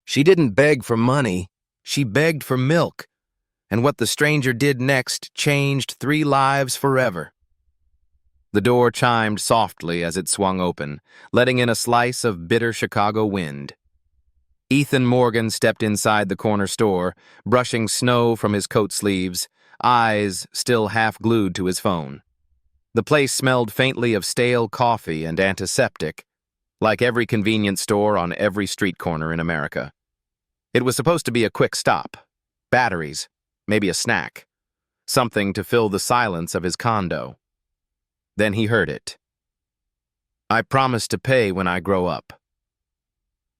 She didn't beg for money. She begged for milk. And what the stranger did next changed 3 lives forever. The door chimed softly as it swung open, letting in a slice of bitter Chicago wind. Ethan Morgan stepped inside the corner store, brushing snow from his coat sleeves, eyes still half glued to his phone. The place smelled faintly of stale coffee and antiseptic, like every convenience store on every street corner in America. It was supposed to be a quick stop. Batteries, maybe a snack, something to fill the silence of his condo. Then he heard it. "I promise to pay when I grow up."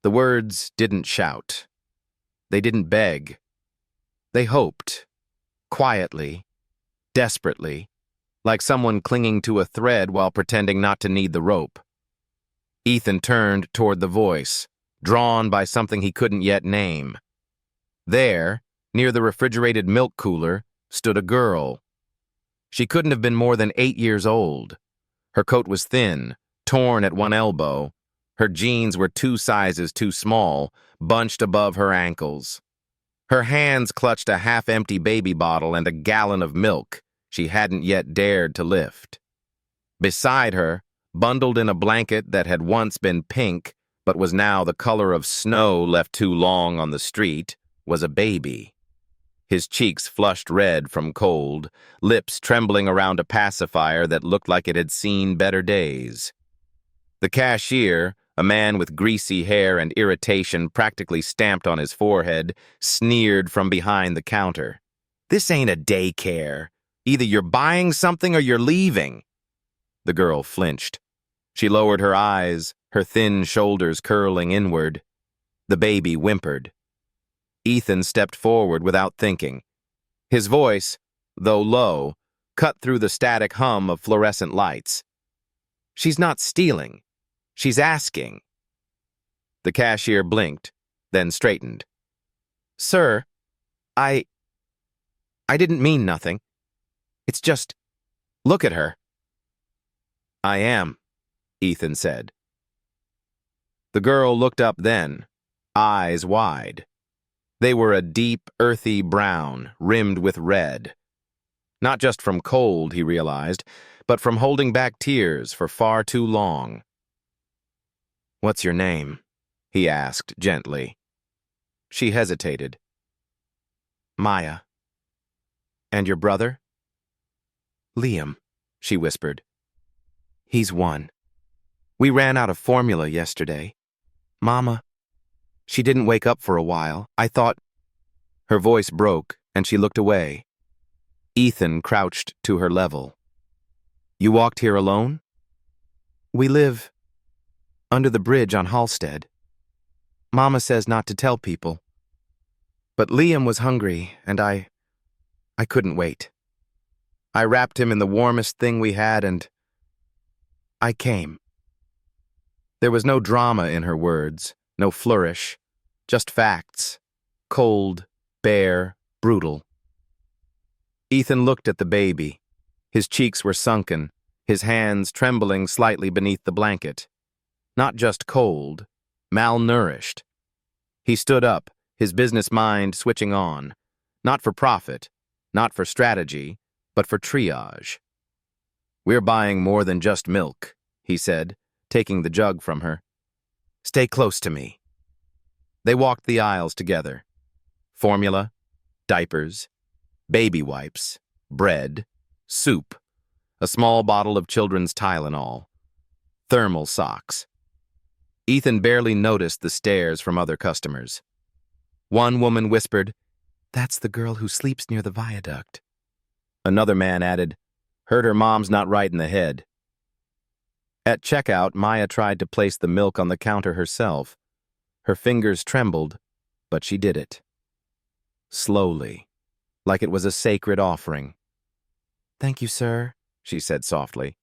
The words didn't shout. They didn't beg. They hoped, quietly, desperately, like someone clinging to a thread while pretending not to need the rope. Ethan turned toward the voice, drawn by something he couldn't yet name. There, near the refrigerated milk cooler, stood a girl. She couldn't have been more than 8 years old. Her coat was thin, torn at one elbow. Her jeans were 2 sizes too small, bunched above her ankles. Her hands clutched a half-empty baby bottle and a gallon of milk she hadn't yet dared to lift. Beside her, bundled in a blanket that had once been pink but was now the color of snow left too long on the street, was a baby. His cheeks flushed red from cold, lips trembling around a pacifier that looked like it had seen better days. The cashier, a man with greasy hair and irritation practically stamped on his forehead, sneered from behind the counter. "This ain't a daycare. Either you're buying something or you're leaving." The girl flinched. She lowered her eyes, her thin shoulders curling inward. The baby whimpered. Ethan stepped forward without thinking. His voice, though low, cut through the static hum of fluorescent lights. "She's not stealing. She's asking." The cashier blinked, then straightened. "Sir, I didn't mean nothing. It's just, look at her." "I am," Ethan said. The girl looked up then, eyes wide. They were a deep, earthy brown, rimmed with red. Not just from cold, he realized, but from holding back tears for far too long. "What's your name?" he asked gently. She hesitated. "Maya." "And your brother?" "Liam," she whispered. "He's 1. We ran out of formula yesterday. Mama, she didn't wake up for a while. I thought—" Her voice broke, and she looked away. Ethan crouched to her level. "You walked here alone?" "We live under the bridge on Halstead. Mama says not to tell people. But Liam was hungry, and I couldn't wait. I wrapped him in the warmest thing we had, and I came." There was no drama in her words, no flourish, just facts, cold, bare, brutal. Ethan looked at the baby. His cheeks were sunken, his hands trembling slightly beneath the blanket. Not just cold, malnourished. He stood up, his business mind switching on, not for profit, not for strategy, but for triage. "We're buying more than just milk," he said, taking the jug from her. "Stay close to me." They walked the aisles together. Formula, diapers, baby wipes, bread, soup, a small bottle of children's Tylenol, thermal socks. Ethan barely noticed the stares from other customers. One woman whispered, "That's the girl who sleeps near the viaduct." Another man added, "Heard her mom's not right in the head." At checkout, Maya tried to place the milk on the counter herself. Her fingers trembled, but she did it. Slowly, like it was a sacred offering. "Thank you, sir," she said softly.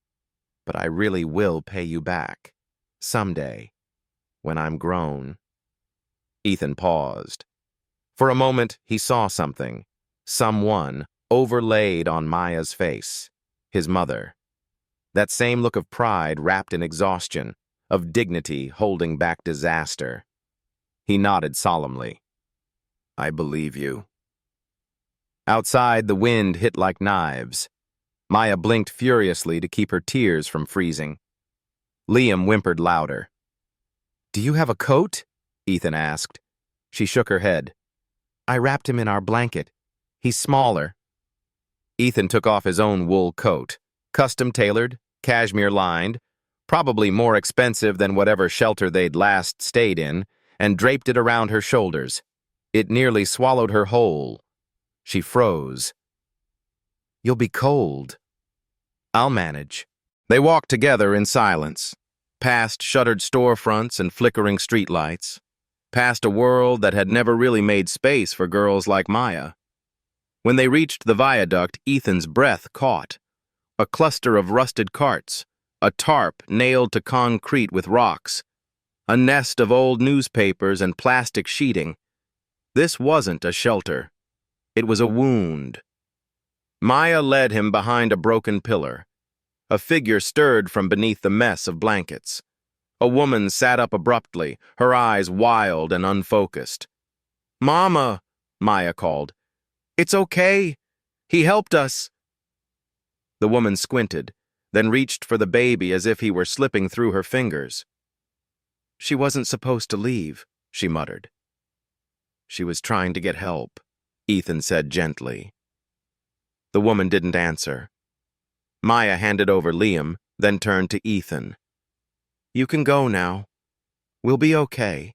"But I really will pay you back. Someday. When I'm grown." Ethan paused. For a moment, he saw something. Someone overlaid on Maya's face. His mother. That same look of pride wrapped in exhaustion, of dignity holding back disaster. He nodded solemnly. I believe you. Outside, the wind hit like knives. Maya blinked furiously to keep her tears from freezing. Liam whimpered louder. Do you have a coat? Ethan asked. She shook her head. I wrapped him in our blanket. He's smaller. Ethan took off his own wool coat, custom-tailored, cashmere-lined, probably more expensive than whatever shelter they'd last stayed in, and draped it around her shoulders. It nearly swallowed her whole. She froze. You'll be cold. I'll manage. They walked together in silence, past shuttered storefronts and flickering streetlights, past a world that had never really made space for girls like Maya. When they reached the viaduct, Ethan's breath caught. A cluster of rusted carts, a tarp nailed to concrete with rocks, a nest of old newspapers and plastic sheeting. This wasn't a shelter. It was a wound. Maya led him behind a broken pillar. A figure stirred from beneath the mess of blankets. A woman sat up abruptly, her eyes wild and unfocused. Mama, Maya called. It's okay. He helped us. The woman squinted, then reached for the baby as if he were slipping through her fingers. She wasn't supposed to leave, she muttered. She was trying to get help, Ethan said gently. The woman didn't answer. Maya handed over Liam, then turned to Ethan. You can go now. We'll be okay.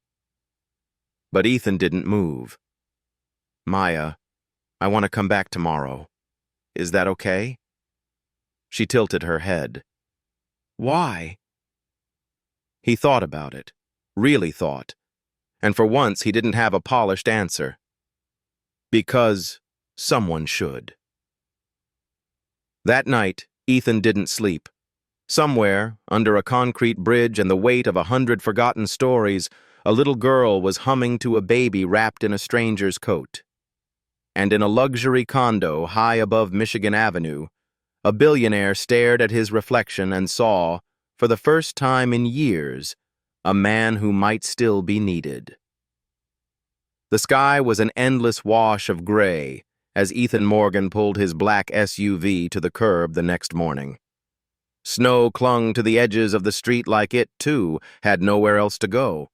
But Ethan didn't move. Maya, I want to come back tomorrow. Is that okay? She tilted her head. Why? He thought about it, really thought, and for once he didn't have a polished answer. Because someone should. That night, Ethan didn't sleep. Somewhere, under a concrete bridge and the weight of 100 forgotten stories, a little girl was humming to a baby wrapped in a stranger's coat. And in a luxury condo high above Michigan Avenue, a billionaire stared at his reflection and saw, for the first time in years, a man who might still be needed. The sky was an endless wash of gray as Ethan Morgan pulled his black SUV to the curb the next morning. Snow clung to the edges of the street like it, too, had nowhere else to go.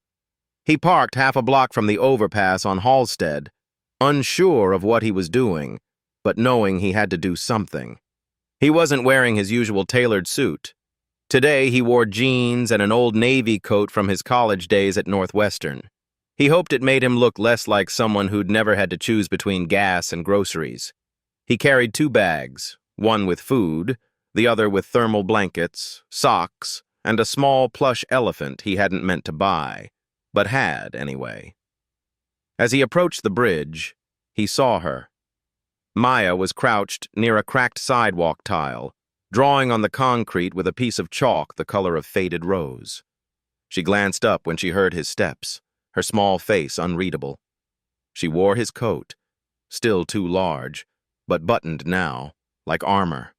He parked half a block from the overpass on Halstead, unsure of what he was doing, but knowing he had to do something. He wasn't wearing his usual tailored suit. Today he wore jeans and an old Navy coat from his college days at Northwestern. He hoped it made him look less like someone who'd never had to choose between gas and groceries. He carried 2 bags, one with food, the other with thermal blankets, socks, and a small plush elephant he hadn't meant to buy, but had anyway. As he approached the bridge, he saw her. Maya was crouched near a cracked sidewalk tile, drawing on the concrete with a piece of chalk the color of faded rose. She glanced up when she heard his steps, her small face unreadable. She wore his coat, still too large, but buttoned now, like armor.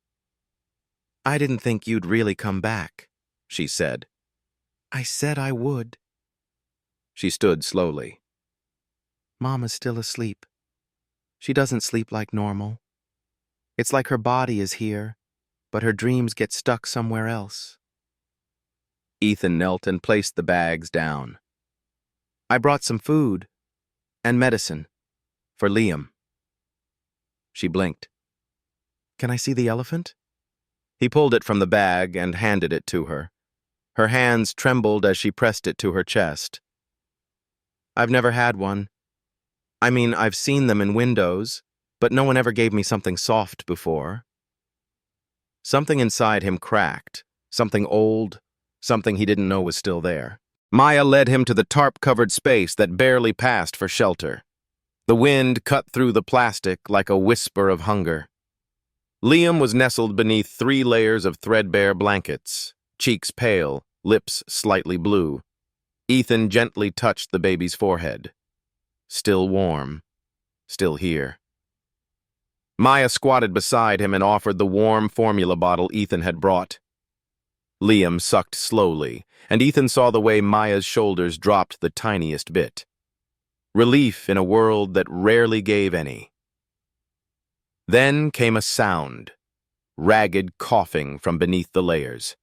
I didn't think you'd really come back, she said. I said I would. She stood slowly. Mama's still asleep. She doesn't sleep like normal. It's like her body is here, but her dreams get stuck somewhere else. Ethan knelt and placed the bags down. I brought some food and medicine for Liam. She blinked. Can I see the elephant? He pulled it from the bag and handed it to her. Her hands trembled as she pressed it to her chest. I've never had one. I mean, I've seen them in windows, but no one ever gave me something soft before. Something inside him cracked, something old, something he didn't know was still there. Maya led him to the tarp-covered space that barely passed for shelter. The wind cut through the plastic like a whisper of hunger. Liam was nestled beneath 3 layers of threadbare blankets, cheeks pale, lips slightly blue. Ethan gently touched the baby's forehead. Still warm, still here. Maya squatted beside him and offered the warm formula bottle Ethan had brought. Liam sucked slowly, and Ethan saw the way Maya's shoulders dropped the tiniest bit. relief in a world that rarely gave any. Then came a sound, ragged coughing from beneath the layers.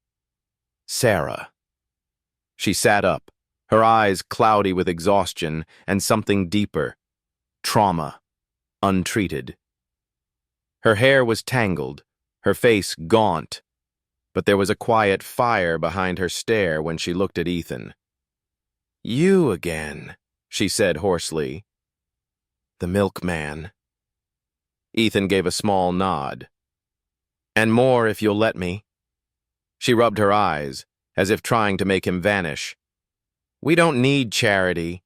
Sarah. She sat up, her eyes cloudy with exhaustion and something deeper, trauma, untreated. Her hair was tangled, her face gaunt, but there was a quiet fire behind her stare when she looked at Ethan. "You again," she said hoarsely. "The milkman." Ethan gave a small nod. "And more if you'll let me." She rubbed her eyes, as if trying to make him vanish. "We don't need charity."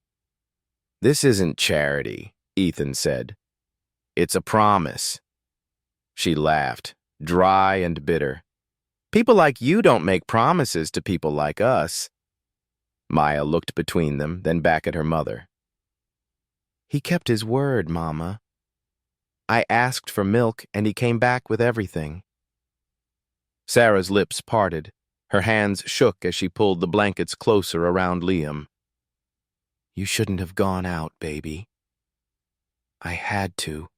"This isn't charity," Ethan said. "It's a promise." She laughed, dry and bitter. "People like you don't make promises to people like us." Maya looked between them, then back at her mother. "He kept his word, Mama. I asked for milk, and he came back with everything." Sarah's lips parted. Her hands shook as she pulled the blankets closer around Liam. "You shouldn't have gone out, baby." "I had to,"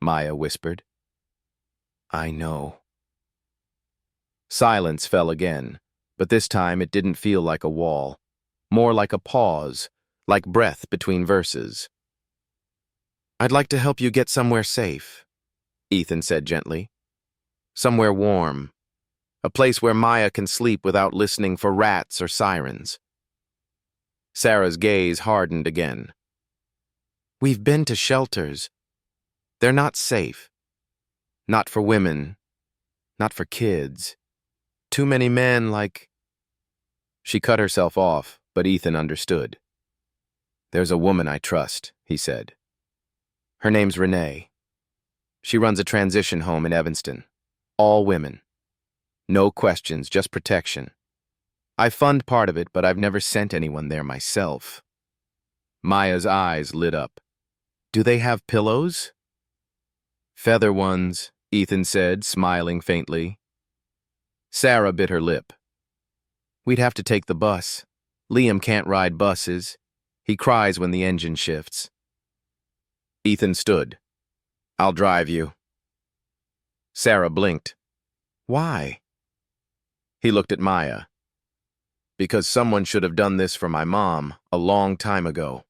Maya whispered. "I know." Silence fell again, but this time it didn't feel like a wall, more like a pause, like breath between verses. "I'd like to help you get somewhere safe," Ethan said gently. "Somewhere warm. A place where Maya can sleep without listening for rats or sirens." Sarah's gaze hardened again. "We've been to shelters. They're not safe. Not for women. Not for kids. Too many men like—" She cut herself off, but Ethan understood. "There's a woman I trust," he said. "Her name's Renee. She runs a transition home in Evanston. All women. No questions, just protection. I fund part of it, but I've never sent anyone there myself." Maya's eyes lit up. "Do they have pillows?" "Feather ones," Ethan said, smiling faintly. Sarah bit her lip. "We'd have to take the bus. Liam can't ride buses. He cries when the engine shifts." Ethan stood. "I'll drive you." Sarah blinked. "Why?" He looked at Maya. "Because someone should have done this for my mom a long time ago."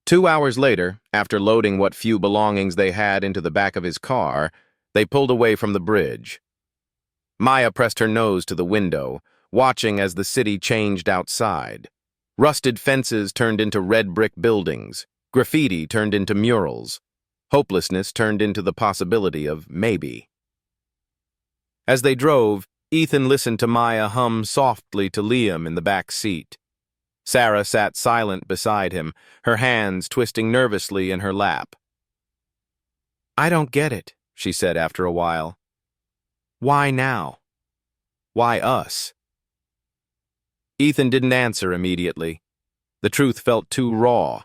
2 hours later, after loading what few belongings they had into the back of his car, they pulled away from the bridge. Maya pressed her nose to the window, watching as the city changed outside. Rusted fences turned into red brick buildings, graffiti turned into murals, hopelessness turned into the possibility of maybe. As they drove, Ethan listened to Maya hum softly to Liam in the back seat. Sarah sat silent beside him, her hands twisting nervously in her lap. "I don't get it," she said after a while. "Why now? Why us?" Ethan didn't answer immediately. The truth felt too raw,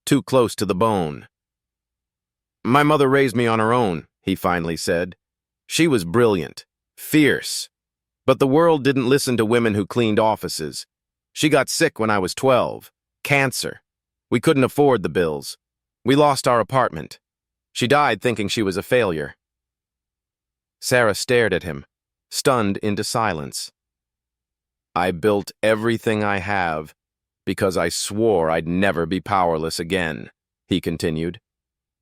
too close to the bone. "My mother raised me on her own," he finally said. "She was brilliant, fierce. But the world didn't listen to women who cleaned offices. She got sick when I was 12. Cancer. We couldn't afford the bills. We lost our apartment. She died thinking she was a failure." Sarah stared at him, stunned into silence. "I built everything I have because I swore I'd never be powerless again," he continued.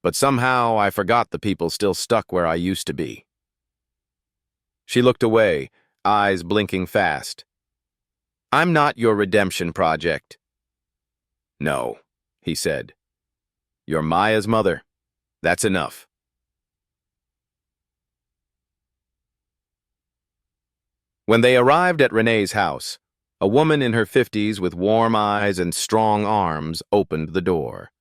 "But somehow I forgot the people still stuck where I used to be." She looked away, eyes blinking fast. "I'm not your redemption project." "No," he said. "You're Maya's mother. That's enough." When they arrived at Renee's house, a woman in her 50s with warm eyes and strong arms opened the door.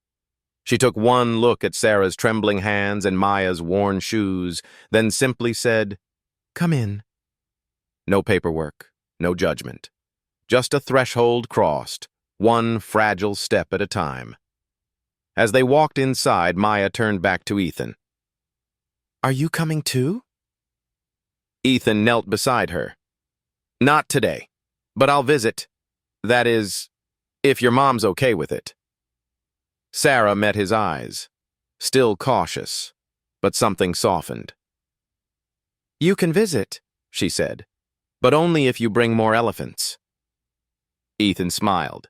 She took one look at Sarah's trembling hands and Maya's worn shoes, then simply said, "Come in." No paperwork, no judgment. Just a threshold crossed, one fragile step at a time. As they walked inside, Maya turned back to Ethan. "Are you coming too?" Ethan knelt beside her. "Not today. But I'll visit. That is, if your mom's okay with it. Sarah met his eyes, still cautious, but something softened. You can visit, she said, but only if you bring more elephants. Ethan smiled.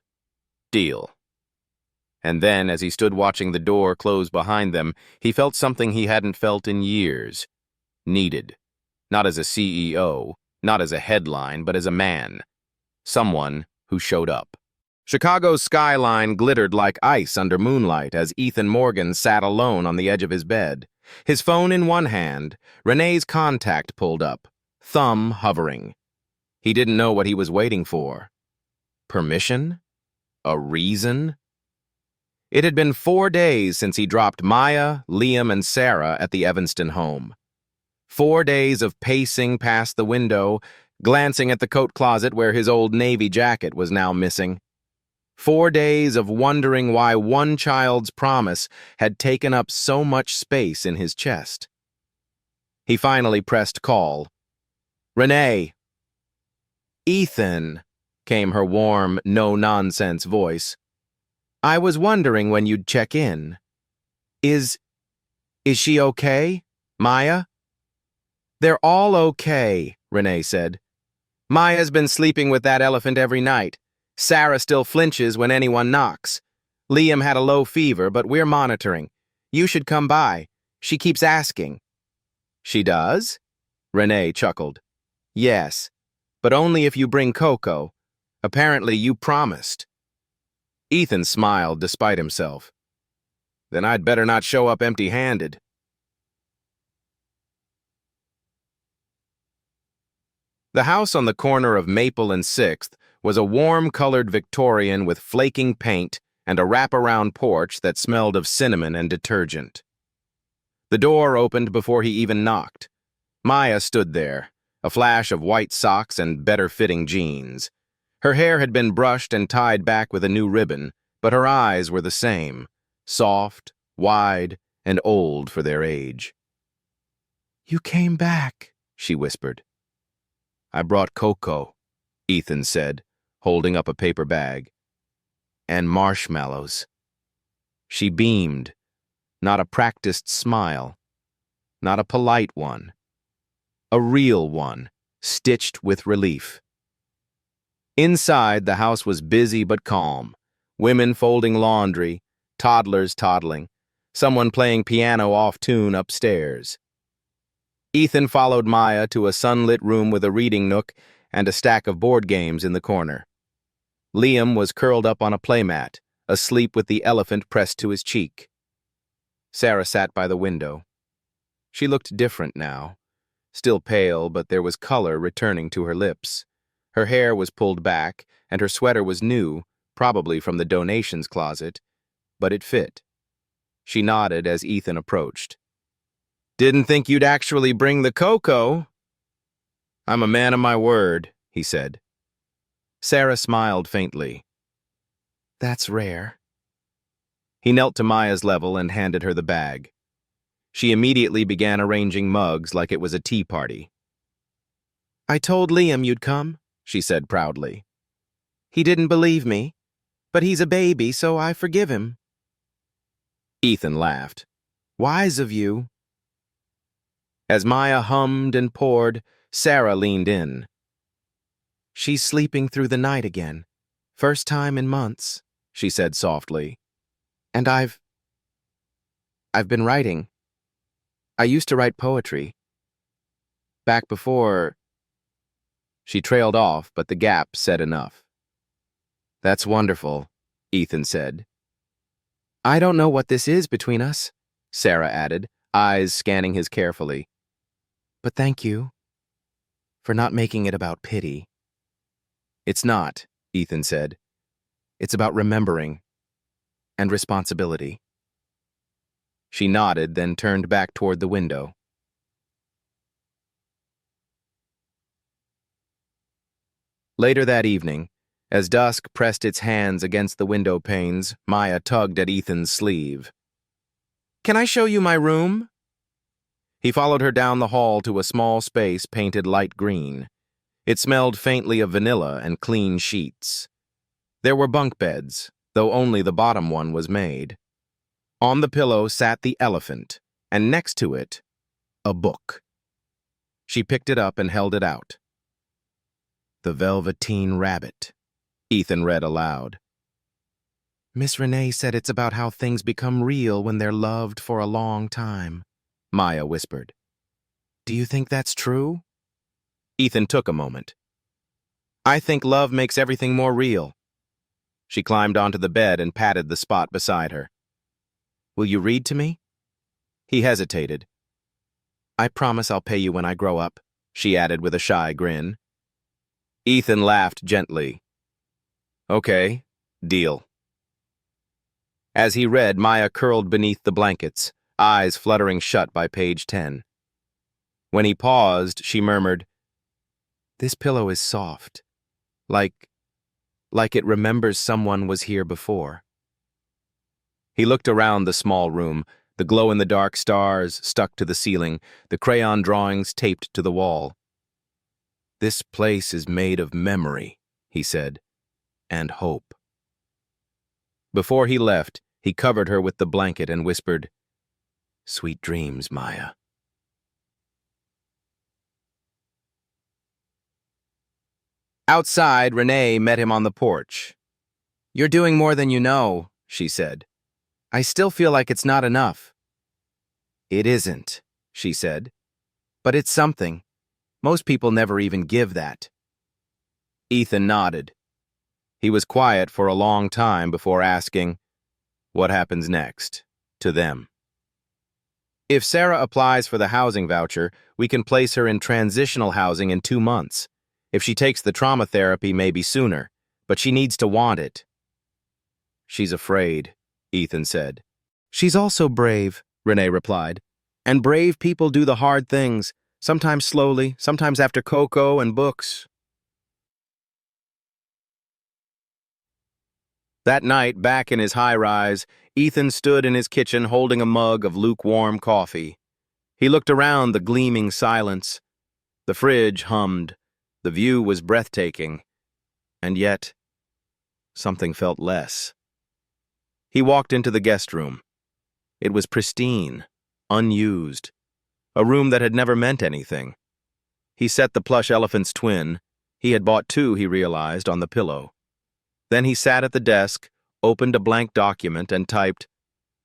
Deal. And then, as he stood watching the door close behind them, he felt something he hadn't felt in years. Needed. Not as a CEO, not as a headline, but as a man. Someone who showed up. Chicago's skyline glittered like ice under moonlight as Ethan Morgan sat alone on the edge of his bed. His phone in one hand, Renee's contact pulled up, thumb hovering. He didn't know what he was waiting for. Permission? A reason? It had been 4 days since he dropped Maya, Liam, and Sarah at the Evanston home. 4 days of pacing past the window, glancing at the coat closet where his old Navy jacket was now missing. 4 days of wondering why one child's promise had taken up so much space in his chest. He finally pressed call. Renee. Ethan, came her warm, no-nonsense voice. I was wondering when you'd check in. Is she okay, Maya? They're all okay, Renee said. Maya's been sleeping with that elephant every night. Sarah still flinches when anyone knocks. Liam had a low fever, but we're monitoring. You should come by. She keeps asking. She does? Renee chuckled. Yes, but only if you bring Coco. Apparently you promised. Ethan smiled despite himself. Then I'd better not show up empty-handed. The house on the corner of Maple and 6th was a warm-colored Victorian with flaking paint and a wraparound porch that smelled of cinnamon and detergent. The door opened before he even knocked. Maya stood there, a flash of white socks and better-fitting jeans. Her hair had been brushed and tied back with a new ribbon, but her eyes were the same, soft, wide, and old for their age. You came back, she whispered. I brought Coco, Ethan said, holding up a paper bag. And marshmallows. She beamed, not a practiced smile, not a polite one, a real one, stitched with relief. Inside, the house was busy but calm. Women folding laundry, toddlers toddling, someone playing piano off-tune upstairs. Ethan followed Maya to a sunlit room with a reading nook and a stack of board games in the corner. Liam was curled up on a playmat, asleep with the elephant pressed to his cheek. Sarah sat by the window. She looked different now, still pale, but there was color returning to her lips. Her hair was pulled back, and her sweater was new, probably from the donations closet, but it fit. She nodded as Ethan approached. Didn't think you'd actually bring the cocoa. I'm a man of my word, he said. Sarah smiled faintly. That's rare. He knelt to Maya's level and handed her the bag. She immediately began arranging mugs like it was a tea party. I told Liam you'd come, she said proudly. He didn't believe me, but he's a baby, so I forgive him. Ethan laughed. Wise of you. As Maya hummed and poured, Sarah leaned in. She's sleeping through the night again. First time in months, she said softly. And I've been writing. I used to write poetry. Back before... She trailed off, but the gap said enough. That's wonderful, Ethan said. I don't know what this is between us, Sarah added, eyes scanning his carefully. But thank you for not making it about pity. It's not, Ethan said. It's about remembering and responsibility. She nodded, then turned back toward the window. Later that evening, as dusk pressed its hands against the window panes, Maya tugged at Ethan's sleeve. Can I show you my room? He followed her down the hall to a small space painted light green. It smelled faintly of vanilla and clean sheets. There were bunk beds, though only the bottom one was made. On the pillow sat the elephant, and next to it, a book. She picked it up and held it out. "The Velveteen Rabbit," Ethan read aloud. "Miss Renee said it's about how things become real when they're loved for a long time," Maya whispered. "Do you think that's true?" Ethan took a moment. "I think love makes everything more real." She climbed onto the bed and patted the spot beside her. "Will you read to me?" He hesitated. "I promise I'll pay you when I grow up," she added with a shy grin. Ethan laughed gently. "Okay, deal." As he read, Maya curled beneath the blankets, eyes fluttering shut by page 10. When he paused, she murmured, "This pillow is soft, like it remembers someone was here before." He looked around the small room, the glow-in-the-dark stars stuck to the ceiling, the crayon drawings taped to the wall. "This place is made of memory," he said, "and hope." Before he left, he covered her with the blanket and whispered, "Sweet dreams, Maya." Outside, Renee met him on the porch. "You're doing more than you know," she said. "I still feel like it's not enough." "It isn't," she said. "But it's something. Most people never even give that." Ethan nodded. He was quiet for a long time before asking, "What happens next to them?" "If Sarah applies for the housing voucher, we can place her in transitional housing in 2 months. If she takes the trauma therapy, maybe sooner, but she needs to want it." "She's afraid," Ethan said. "She's also brave," Renee replied. "And brave people do the hard things, sometimes slowly, sometimes after cocoa and books." That night, back in his high-rise, Ethan stood in his kitchen holding a mug of lukewarm coffee. He looked around the gleaming silence. The fridge hummed. The view was breathtaking. And yet, something felt less. He walked into the guest room. It was pristine, unused, a room that had never meant anything. He set the plush elephant's twin, he had bought 2, he realized, on the pillow. Then he sat at the desk, opened a blank document, and typed,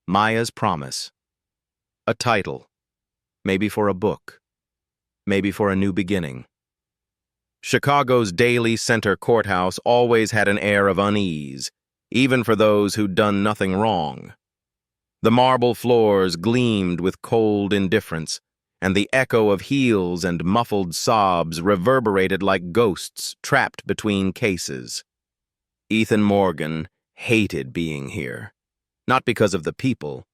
"Maya's Promise." A title. Maybe for a book. Maybe for a new beginning. Chicago's Daily Center Courthouse always had an air of unease, even for those who'd done nothing wrong. The marble floors gleamed with cold indifference, and the echo of heels and muffled sobs reverberated like ghosts trapped between cases. Ethan Morgan hated being here, not because of the people,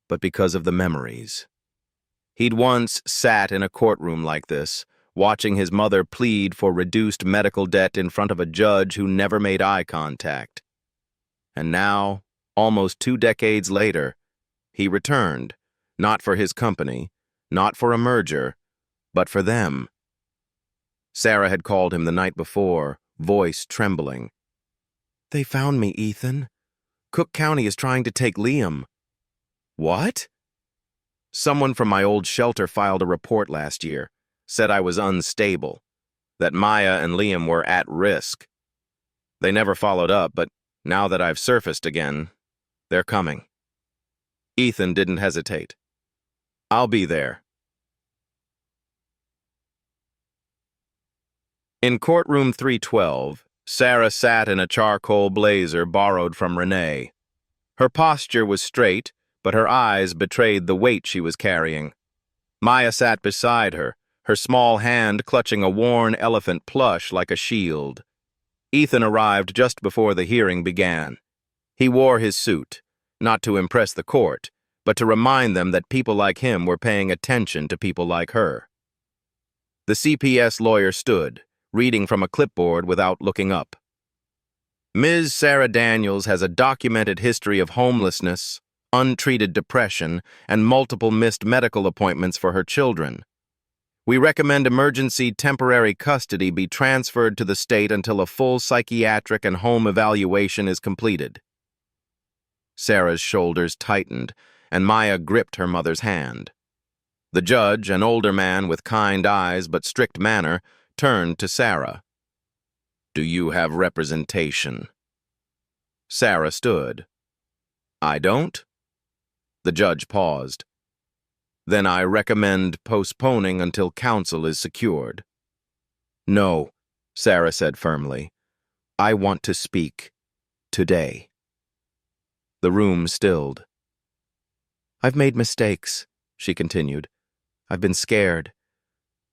but because of the memories. He'd once sat in a courtroom like this, watching his mother plead for reduced medical debt in front of a judge who never made eye contact. And now, almost 2 decades later, he returned, not for his company, not for a merger, but for them. Sarah had called him the night before, voice trembling. "They found me, Ethan. Cook County is trying to take Liam." "What?" "Someone from my old shelter filed a report last year, said I was unstable, that Maya and Liam were at risk. They never followed up, but now that I've surfaced again, they're coming." Ethan didn't hesitate. "I'll be there." In courtroom 312, Sarah sat in a charcoal blazer borrowed from Renee. Her posture was straight, but her eyes betrayed the weight she was carrying. Maya sat beside her, her small hand clutching a worn elephant plush like a shield. Ethan arrived just before the hearing began. He wore his suit, not to impress the court, but to remind them that people like him were paying attention to people like her. The CPS lawyer stood, reading from a clipboard without looking up. "Ms. Sarah Daniels has a documented history of homelessness, untreated depression, and multiple missed medical appointments for her children. We recommend emergency temporary custody be transferred to the state until a full psychiatric and home evaluation is completed. Sarah's shoulders tightened, and Maya gripped her mother's hand. The judge, an older man with kind eyes but strict manner, turned to Sarah. "Do you have representation?" Sarah stood. "I don't?" The judge paused. "Then I recommend postponing until counsel is secured." "No," Sarah said firmly. "I want to speak today." The room stilled. "I've made mistakes," she continued. "I've been scared,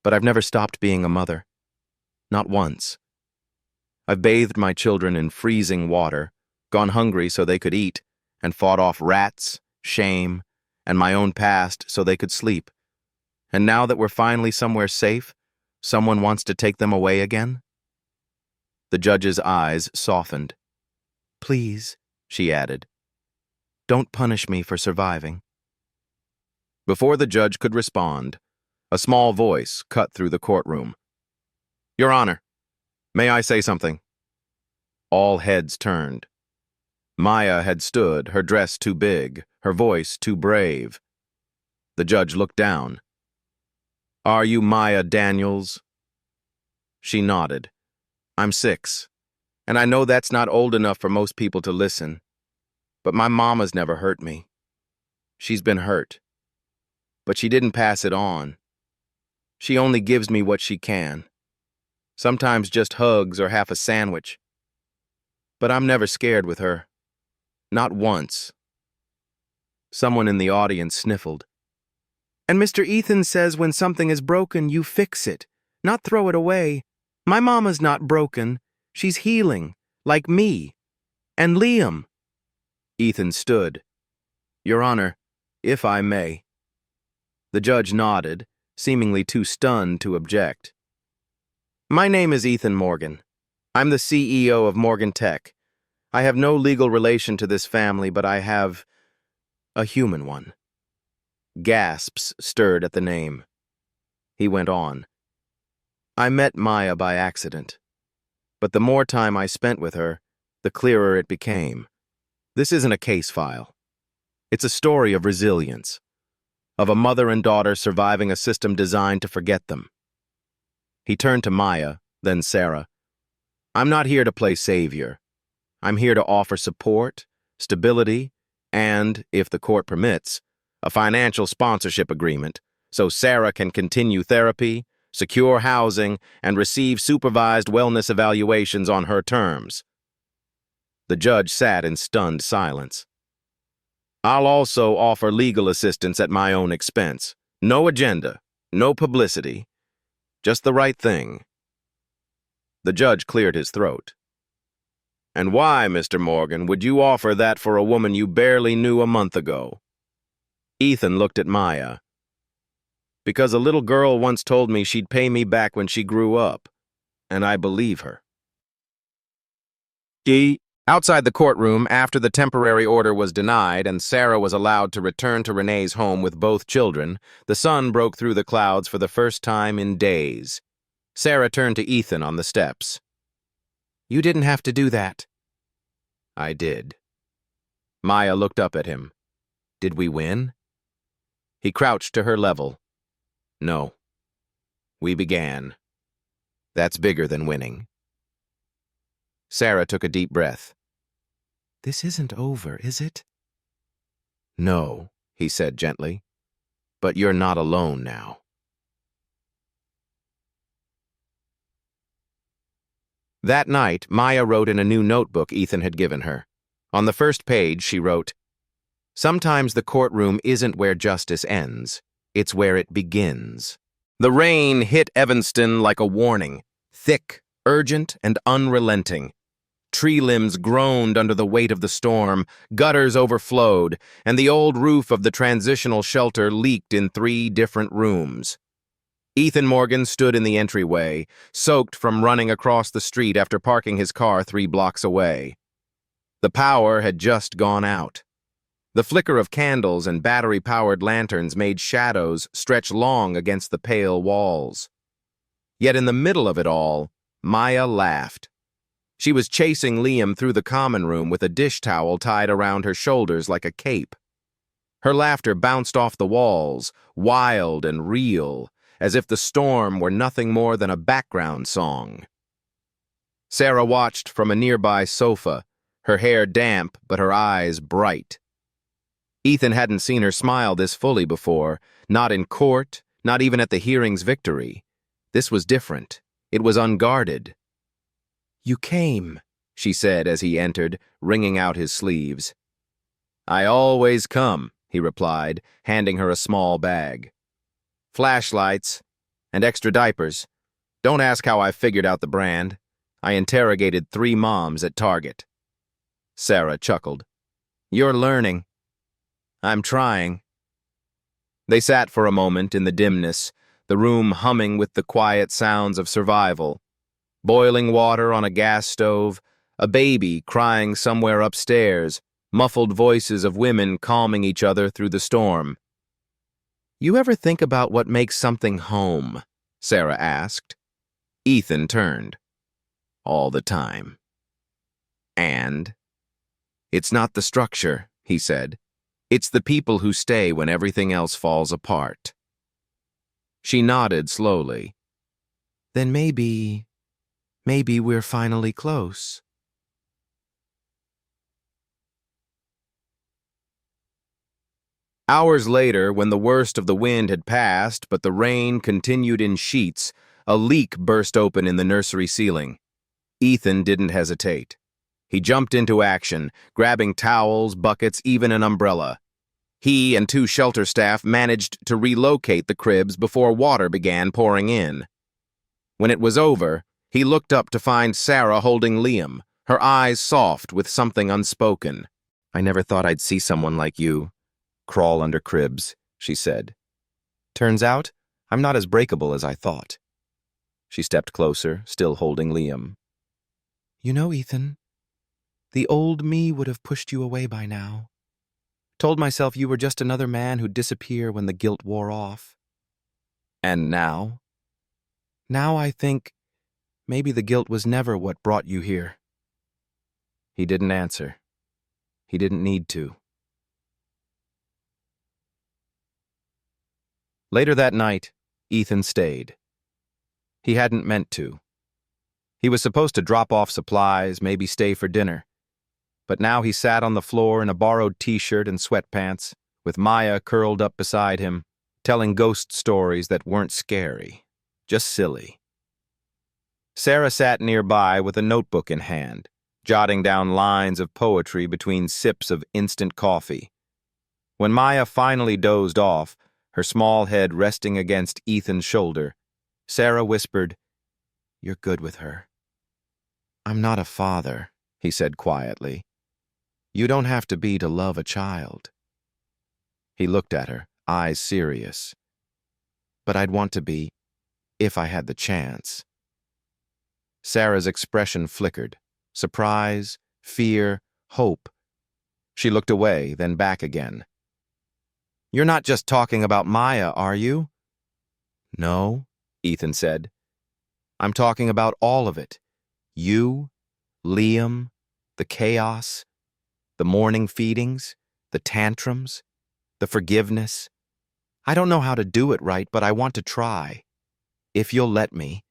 but I've never stopped being a mother. Not once. I've bathed my children in freezing water, gone hungry so they could eat, and fought off rats, shame, and my own past so they could sleep. And now that we're finally somewhere safe, someone wants to take them away again?" The judge's eyes softened. "Please," she added, "don't punish me for surviving." Before the judge could respond, a small voice cut through the courtroom. "Your Honor, may I say something?" All heads turned. Maya had stood, her dress too big, her voice too brave. The judge looked down. "Are you Maya Daniels?" She nodded. "I'm 6, and I know that's not old enough for most people to listen. But my mama's never hurt me. She's been hurt. But she didn't pass it on. She only gives me what she can. Sometimes just hugs or half a sandwich. But I'm never scared with her. Not once." Someone in the audience sniffled. "And Mr. Ethan says when something is broken, you fix it, not throw it away. My mama's not broken. She's healing, like me. And Liam." Ethan stood. "Your Honor, if I may." The judge nodded, seemingly too stunned to object. "My name is Ethan Morgan. I'm the CEO of Morgan Tech. I have no legal relation to this family, but I have a human one." Gasps stirred at the name. He went on. "I met Maya by accident, but the more time I spent with her, the clearer it became. This isn't a case file. It's a story of resilience, of a mother and daughter surviving a system designed to forget them." He turned to Maya, then Sarah. "I'm not here to play savior. I'm here to offer support, stability, and, if the court permits, a financial sponsorship agreement so Sarah can continue therapy, secure housing, and receive supervised wellness evaluations on her terms." The judge sat in stunned silence. "I'll also offer legal assistance at my own expense. No agenda, no publicity. Just the right thing." The judge cleared his throat. "And why, Mr. Morgan, would you offer that for a woman you barely knew a month ago?" Ethan looked at Maya. "Because a little girl once told me she'd pay me back when she grew up, and I believe her." Outside the courtroom, after the temporary order was denied and Sarah was allowed to return to Renee's home with both children, the sun broke through the clouds for the first time in days. Sarah turned to Ethan on the steps. "You didn't have to do that." "I did." Maya looked up at him. "Did we win?" He crouched to her level. "No. We began. That's bigger than winning." Sarah took a deep breath. "This isn't over, is it?" "No," he said gently. "But you're not alone now." That night, Maya wrote in a new notebook Ethan had given her. On the first page, she wrote, "Sometimes the courtroom isn't where justice ends. It's where it begins." The rain hit Evanston like a warning, thick, urgent, and unrelenting. Tree limbs groaned under the weight of the storm, gutters overflowed, and the old roof of the transitional shelter leaked in 3 different rooms. Ethan Morgan stood in the entryway, soaked from running across the street after parking his car 3 blocks away. The power had just gone out. The flicker of candles and battery-powered lanterns made shadows stretch long against the pale walls. Yet in the middle of it all, Maya laughed. She was chasing Liam through the common room with a dish towel tied around her shoulders like a cape. Her laughter bounced off the walls, wild and real, as if the storm were nothing more than a background song. Sarah watched from a nearby sofa, her hair damp but her eyes bright. Ethan hadn't seen her smile this fully before, not in court, not even at the hearing's victory. This was different. It was unguarded. "You came," she said as he entered, wringing out his sleeves. "I always come," he replied, handing her a small bag. "Flashlights and extra diapers. Don't ask how I figured out the brand. I interrogated 3 moms at Target." Sarah chuckled. "You're learning." "I'm trying." They sat for a moment in the dimness, the room humming with the quiet sounds of survival. Boiling water on a gas stove, a baby crying somewhere upstairs, muffled voices of women calming each other through the storm. "You ever think about what makes something home?" Sarah asked. Ethan turned. "All the time." "And?" "It's not the structure," he said. "It's the people who stay when everything else falls apart." She nodded slowly. "Then maybe we're finally close." Hours later, when the worst of the wind had passed but the rain continued in sheets, a leak burst open in the nursery ceiling. Ethan didn't hesitate. He jumped into action, grabbing towels, buckets, even an umbrella. He and 2 shelter staff managed to relocate the cribs before water began pouring in. When it was over, he looked up to find Sarah holding Liam, her eyes soft with something unspoken. "I never thought I'd see someone like you crawl under cribs," she said. "Turns out, I'm not as breakable as I thought." She stepped closer, still holding Liam. "You know, Ethan, the old me would have pushed you away by now. Told myself you were just another man who'd disappear when the guilt wore off. And now? Now I think maybe the guilt was never what brought you here." He didn't answer. He didn't need to. Later that night, Ethan stayed. He hadn't meant to. He was supposed to drop off supplies, maybe stay for dinner. But now he sat on the floor in a borrowed t-shirt and sweatpants, with Maya curled up beside him, telling ghost stories that weren't scary, just silly. Sarah sat nearby with a notebook in hand, jotting down lines of poetry between sips of instant coffee. When Maya finally dozed off, her small head resting against Ethan's shoulder, Sarah whispered, "You're good with her." "I'm not a father," he said quietly. "You don't have to be to love a child." He looked at her, eyes serious. "But I'd want to be, if I had the chance." Sarah's expression flickered. Surprise, fear, hope. She looked away, then back again. "You're not just talking about Maya, are you?" "No," Ethan said. "I'm talking about all of it. You, Liam, the chaos, the morning feedings, the tantrums, the forgiveness. I don't know how to do it right, but I want to try. If you'll let me."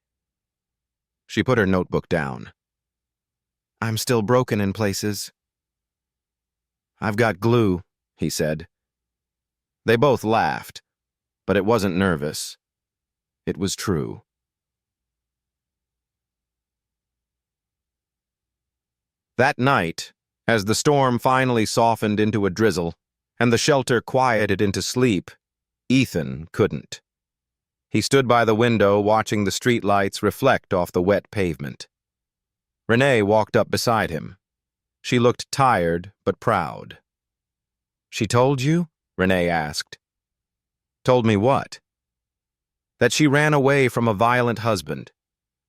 She put her notebook down. "I'm still broken in places." "I've got glue," he said. They both laughed, but it wasn't nervous. It was true. That night, as the storm finally softened into a drizzle, and the shelter quieted into sleep, Ethan couldn't. He stood by the window watching the streetlights reflect off the wet pavement. Renee walked up beside him. She looked tired but proud. "She told you?" Renee asked. "Told me what?" "That she ran away from a violent husband.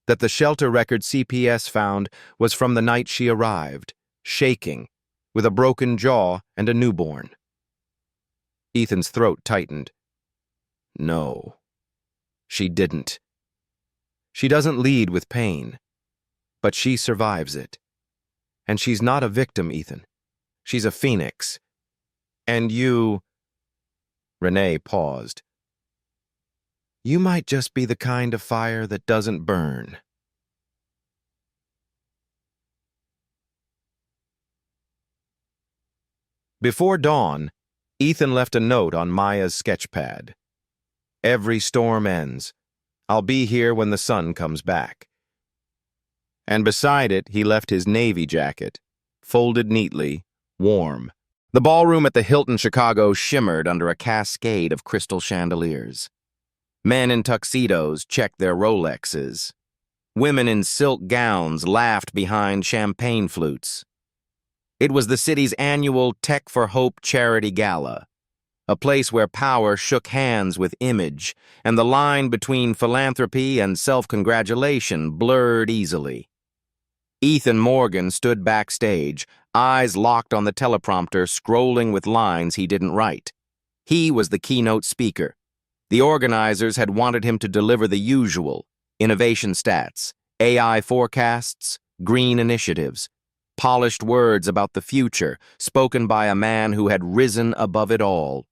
That the shelter record CPS found was from the night she arrived, shaking, with a broken jaw and a newborn. Ethan's throat tightened. No, she didn't. She doesn't lead with pain, but she survives it. And she's not a victim, Ethan. She's a phoenix. And you... Renee paused. You might just be the kind of fire that doesn't burn. Before dawn, Ethan left a note on Maya's sketchpad. Every storm ends. I'll be here when the sun comes back. And beside it, he left his navy jacket, folded neatly, warm. The ballroom at the Hilton Chicago shimmered under a cascade of crystal chandeliers. Men in tuxedos checked their Rolexes. Women in silk gowns laughed behind champagne flutes. It was the city's annual Tech for Hope charity gala, a place where power shook hands with image, and the line between philanthropy and self-congratulation blurred easily. Ethan Morgan stood backstage, eyes locked on the teleprompter, scrolling with lines he didn't write. He was the keynote speaker. The organizers had wanted him to deliver the usual: innovation stats, AI forecasts, green initiatives, polished words about the future, spoken by a man who had risen above it all.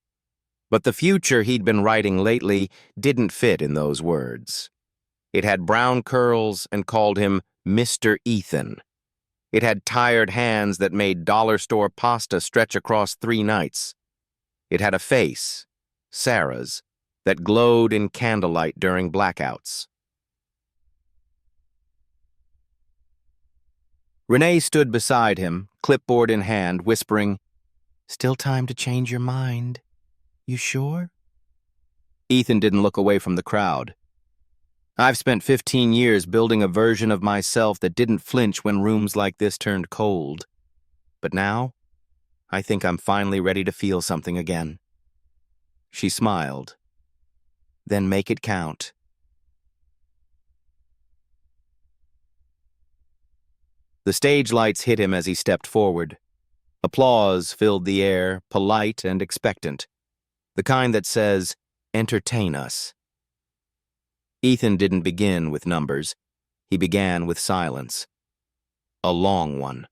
But the future he'd been writing lately didn't fit in those words. It had brown curls and called him Mr. Ethan. It had tired hands that made dollar store pasta stretch across 3 nights. It had a face, Sarah's, that glowed in candlelight during blackouts. Renee stood beside him, clipboard in hand, whispering, "Still time to change your mind. You sure?" Ethan didn't look away from the crowd. I've spent 15 years building a version of myself that didn't flinch when rooms like this turned cold. But now, I think I'm finally ready to feel something again. She smiled. Then make it count. The stage lights hit him as he stepped forward. Applause filled the air, polite and expectant. The kind that says, "Entertain us." Ethan didn't begin with numbers. He began with silence. A long one.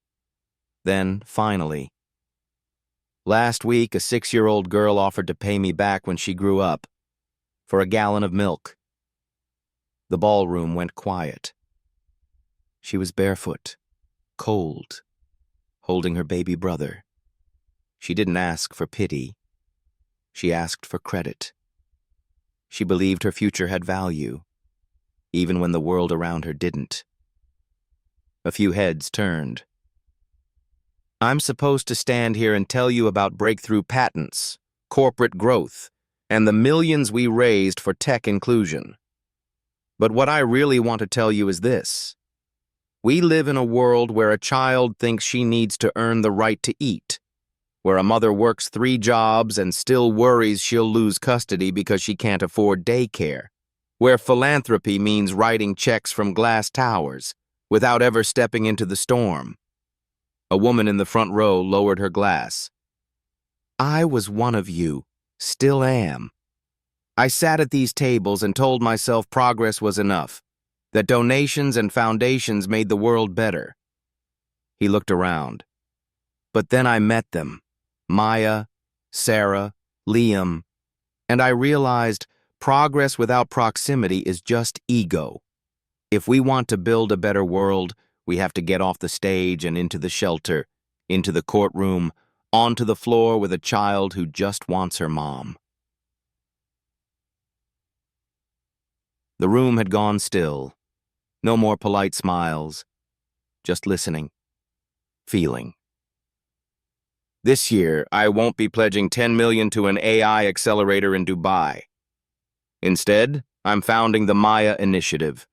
Then, finally, "Last week, a 6-year-old girl offered to pay me back when she grew up, for a gallon of milk." The ballroom went quiet. She was barefoot, cold, holding her baby brother. She didn't ask for pity. She asked for credit. She believed her future had value, even when the world around her didn't. A few heads turned. I'm supposed to stand here and tell you about breakthrough patents, corporate growth, and the millions we raised for tech inclusion. But what I really want to tell you is this. We live in a world where a child thinks she needs to earn the right to eat, where a mother works 3 jobs and still worries she'll lose custody because she can't afford daycare, where philanthropy means writing checks from glass towers without ever stepping into the storm. A woman in the front row lowered her glass. I was one of you, still am. I sat at these tables and told myself progress was enough, that donations and foundations made the world better. He looked around. But then I met them. Maya, Sarah, Liam, and I realized progress without proximity is just ego. If we want to build a better world, we have to get off the stage and into the shelter, into the courtroom, onto the floor with a child who just wants her mom. The room had gone still. No more polite smiles, just listening, feeling. This year, I won't be pledging $10 million to an AI accelerator in Dubai. Instead, I'm founding the Maya Initiative,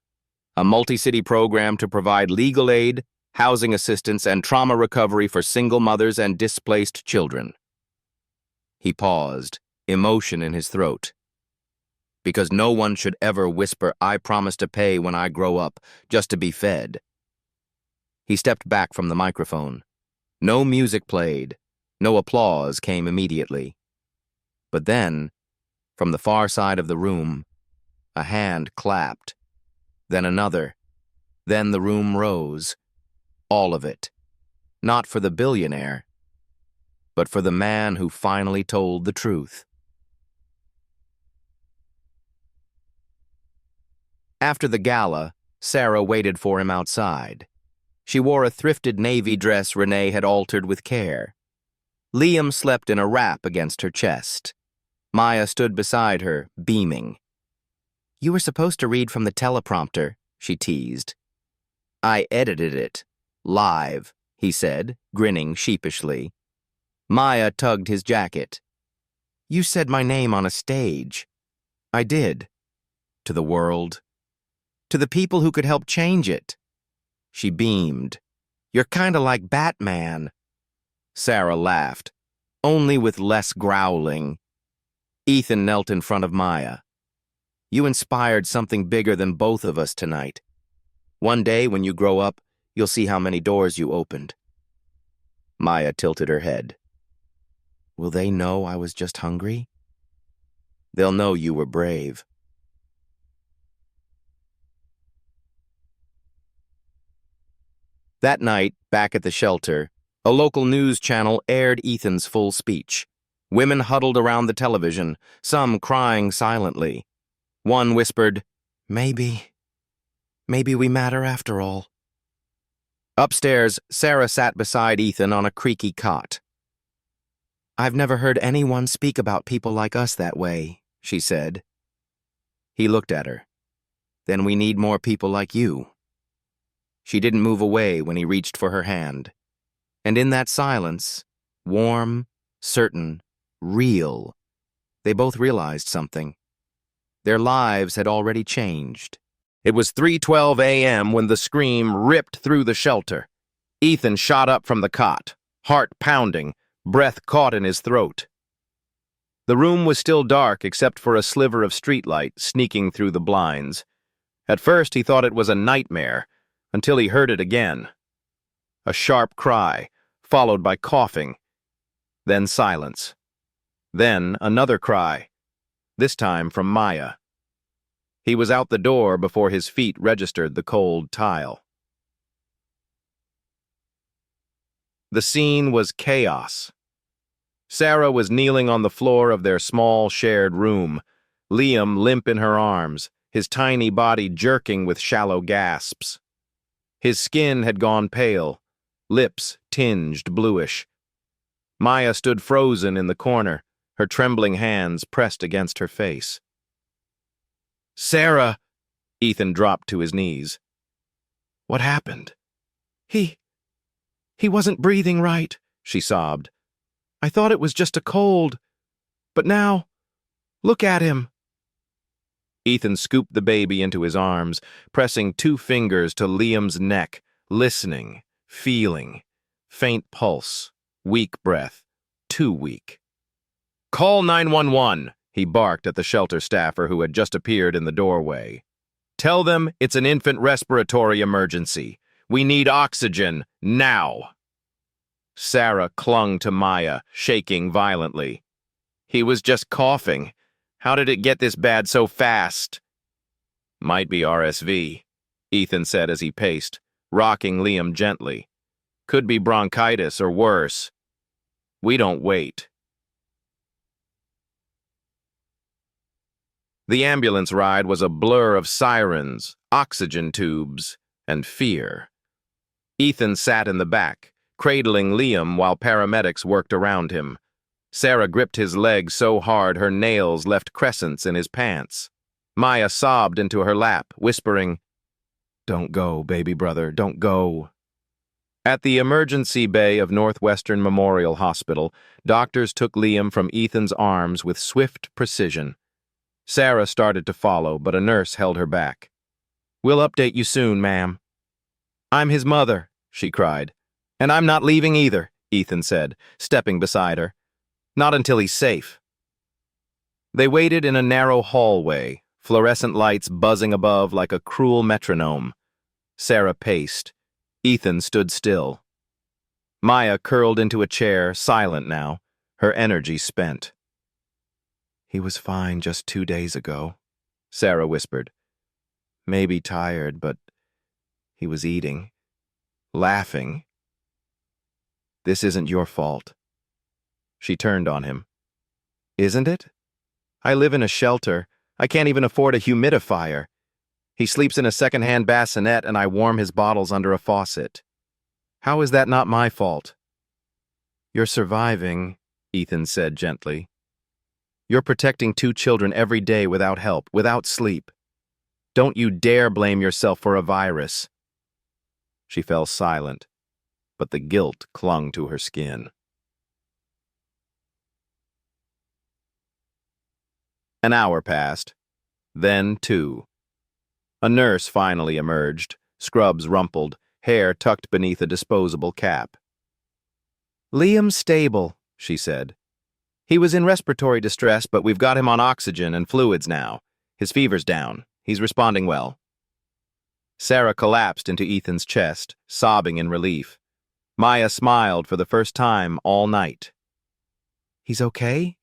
a multi-city program to provide legal aid, housing assistance, and trauma recovery for single mothers and displaced children. He paused, emotion in his throat. Because no one should ever whisper, I promise to pay when I grow up, just to be fed. He stepped back from the microphone. No music played. No applause came immediately. But then, from the far side of the room, a hand clapped, then another, then the room rose, all of it, not for the billionaire, but for the man who finally told the truth. After the gala, Sarah waited for him outside. She wore a thrifted navy dress Renee had altered with care. Liam slept in a wrap against her chest. Maya stood beside her, beaming. "You were supposed to read from the teleprompter," she teased. "I edited it. Live," he said, grinning sheepishly. Maya tugged his jacket. "You said my name on a stage." "I did. To the world. To the people who could help change it." She beamed. "You're kinda like Batman." Sarah laughed, only with less growling. Ethan knelt in front of Maya. "You inspired something bigger than both of us tonight. One day, when you grow up, you'll see how many doors you opened." Maya tilted her head. "Will they know I was just hungry?" "They'll know you were brave." That night, back at the shelter, a local news channel aired Ethan's full speech. Women huddled around the television, some crying silently. One whispered, Maybe we matter after all." Upstairs, Sarah sat beside Ethan on a creaky cot. "I've never heard anyone speak about people like us that way," she said. He looked at her. "Then we need more people like you." She didn't move away when he reached for her hand. And in that silence, warm, certain, real, they both realized something. Their lives had already changed. It was 3:12 a.m. when the scream ripped through the shelter. Ethan shot up from the cot, heart pounding, breath caught in his throat. The room was still dark except for a sliver of streetlight sneaking through the blinds. At first he thought it was a nightmare, until he heard it again. A sharp cry, followed by coughing. Then silence. Then another cry, this time from Maya. He was out the door before his feet registered the cold tile. The scene was chaos. Sarah was kneeling on the floor of their small shared room, Liam limp in her arms, his tiny body jerking with shallow gasps. His skin had gone pale, lips tinged bluish. Maya stood frozen in the corner, her trembling hands pressed against her face. "Sarah!" Ethan dropped to his knees. "What happened?" He wasn't breathing right," she sobbed. "I thought it was just a cold. But now, look at him." Ethan scooped the baby into his arms, pressing 2 fingers to Liam's neck, listening, feeling. Faint pulse, weak breath, too weak. "Call 911, he barked at the shelter staffer who had just appeared in the doorway. "Tell them it's an infant respiratory emergency. We need oxygen, now." Sarah clung to Maya, shaking violently. "He was just coughing. How did it get this bad so fast?" "Might be RSV, Ethan said as he paced, rocking Liam gently. "Could be bronchitis or worse. We don't wait." The ambulance ride was a blur of sirens, oxygen tubes, and fear. Ethan sat in the back, cradling Liam while paramedics worked around him. Sarah gripped his leg so hard her nails left crescents in his pants. Maya sobbed into her lap, whispering, "Don't go, baby brother, don't go." At the emergency bay of Northwestern Memorial Hospital, doctors took Liam from Ethan's arms with swift precision. Sarah started to follow, but a nurse held her back. "We'll update you soon, ma'am." "I'm his mother," she cried. "And I'm not leaving either," Ethan said, stepping beside her. "Not until he's safe." They waited in a narrow hallway, fluorescent lights buzzing above like a cruel metronome. Sarah paced. Ethan stood still. Maya curled into a chair, silent now, her energy spent. He was fine just 2 days ago, Sarah whispered. Maybe tired, but he was eating, laughing. This isn't your fault. She turned on him. Isn't it? I live in a shelter. I can't even afford a humidifier. He sleeps in a second-hand bassinet and I warm his bottles under a faucet. How is that not my fault? You're surviving, Ethan said gently. You're protecting 2 children every day without help, without sleep. Don't you dare blame yourself for a virus. She fell silent, but the guilt clung to her skin. An hour passed, then 2. A nurse finally emerged, scrubs rumpled, hair tucked beneath a disposable cap. Liam's stable, she said. He was in respiratory distress, but we've got him on oxygen and fluids now. His fever's down. He's responding well. Sarah collapsed into Ethan's chest, sobbing in relief. Maya smiled for the first time all night. He's okay?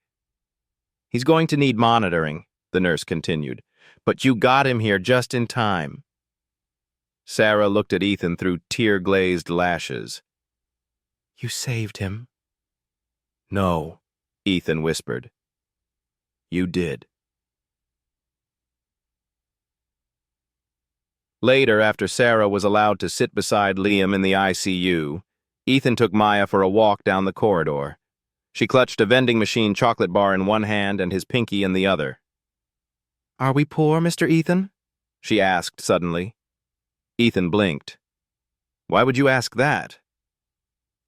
He's going to need monitoring, the nurse continued, but you got him here just in time. Sarah looked at Ethan through tear-glazed lashes. You saved him? No, Ethan whispered. You did. Later, after Sarah was allowed to sit beside Liam in the ICU, Ethan took Maya for a walk down the corridor. She clutched a vending machine chocolate bar in one hand and his pinky in the other. Are we poor, Mr. Ethan? She asked suddenly. Ethan blinked. Why would you ask that?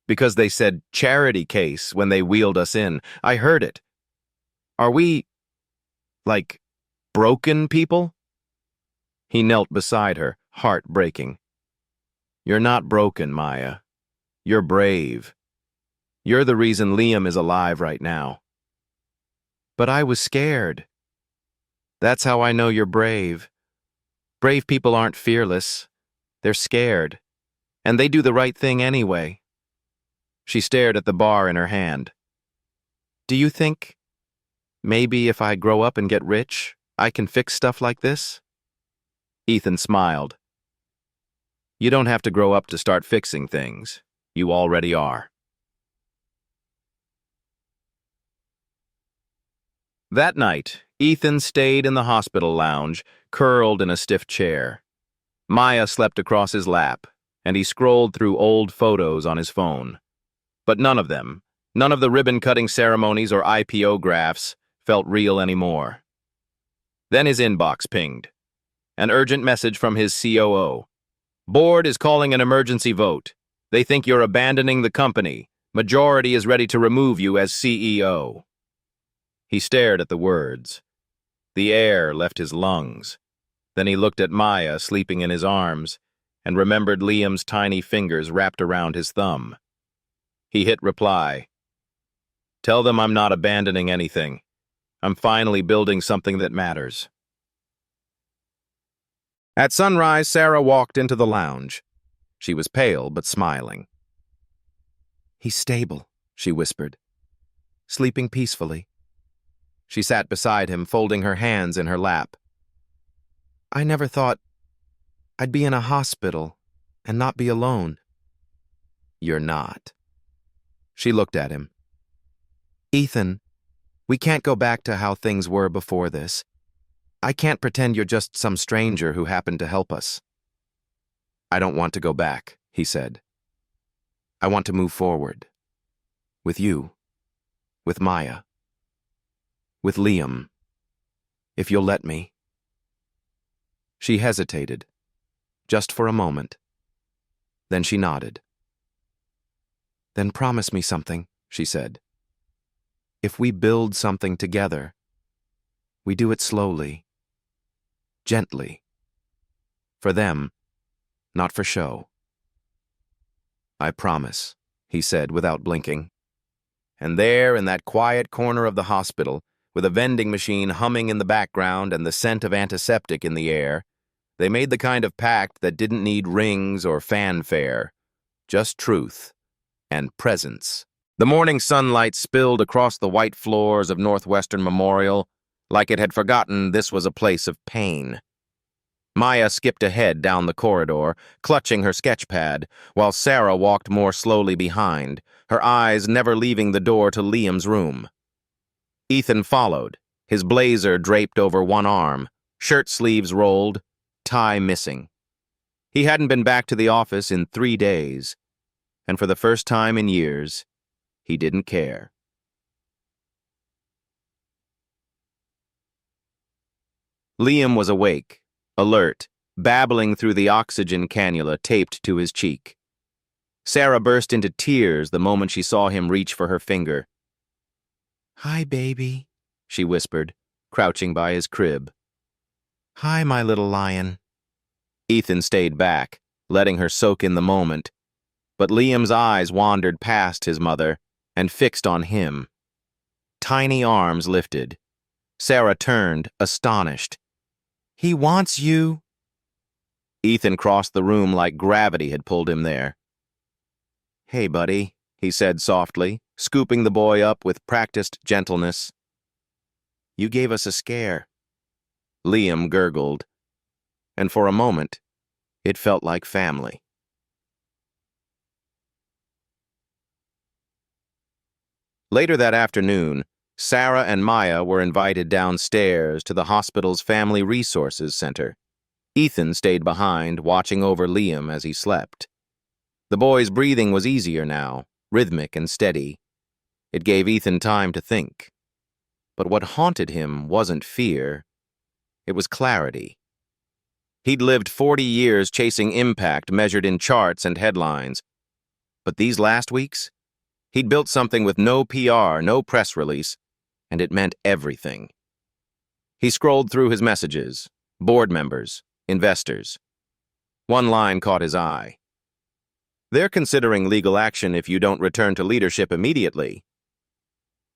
Because they said charity case when they wheeled us in. I heard it. Are we, like, broken people? He knelt beside her, heart breaking. You're not broken, Maya. You're brave. You're the reason Liam is alive right now. But I was scared. That's how I know you're brave. Brave people aren't fearless. They're scared. And they do the right thing anyway. She stared at the bar in her hand. Do you think, maybe if I grow up and get rich, I can fix stuff like this? Ethan smiled. You don't have to grow up to start fixing things. You already are. That night, Ethan stayed in the hospital lounge, curled in a stiff chair. Maya slept across his lap, and he scrolled through old photos on his phone. But none of them, none of the ribbon-cutting ceremonies or IPO graphs, felt real anymore. Then his inbox pinged. An urgent message from his COO. Board is calling an emergency vote. They think you're abandoning the company. Majority is ready to remove you as CEO. He stared at the words. The air left his lungs. Then he looked at Maya sleeping in his arms and remembered Liam's tiny fingers wrapped around his thumb. He hit reply. Tell them I'm not abandoning anything. I'm finally building something that matters. At sunrise, Sarah walked into the lounge. She was pale but smiling. He's stable, she whispered, sleeping peacefully. She sat beside him, folding her hands in her lap. I never thought I'd be in a hospital and not be alone. You're not. She looked at him. Ethan, we can't go back to how things were before this. I can't pretend you're just some stranger who happened to help us. I don't want to go back, he said. I want to move forward. With you. With Maya. With Liam. If you'll let me. She hesitated, just for a moment. Then she nodded. Then promise me something, she said. If we build something together, we do it slowly, gently. For them, not for show. I promise, he said without blinking. And there, in that quiet corner of the hospital, with a vending machine humming in the background and the scent of antiseptic in the air, they made the kind of pact that didn't need rings or fanfare, just truth and presence. The morning sunlight spilled across the white floors of Northwestern Memorial, like it had forgotten this was a place of pain. Maya skipped ahead down the corridor, clutching her sketch pad, while Sarah walked more slowly behind, her eyes never leaving the door to Liam's room. Ethan followed, his blazer draped over one arm, shirt sleeves rolled, tie missing. He hadn't been back to the office in 3 days, and for the first time in years, he didn't care. Liam was awake, alert, babbling through the oxygen cannula taped to his cheek. Sarah burst into tears the moment she saw him reach for her finger. "Hi, baby," she whispered, crouching by his crib. "Hi, my little lion." Ethan stayed back, letting her soak in the moment, but Liam's eyes wandered past his mother and fixed on him. Tiny arms lifted. Sarah turned, astonished. "He wants you." Ethan crossed the room like gravity had pulled him there. "Hey, buddy," he said softly, scooping the boy up with practiced gentleness. "You gave us a scare." Liam gurgled, and for a moment, it felt like family. Later that afternoon, Sarah and Maya were invited downstairs to the hospital's Family Resources Center. Ethan stayed behind, watching over Liam as he slept. The boy's breathing was easier now, rhythmic and steady. It gave Ethan time to think. But what haunted him wasn't fear. It was clarity. He'd lived 40 years chasing impact measured in charts and headlines. But these last weeks, he'd built something with no PR, no press release, and it meant everything. He scrolled through his messages, board members, investors. One line caught his eye. "They're considering legal action if you don't return to leadership immediately."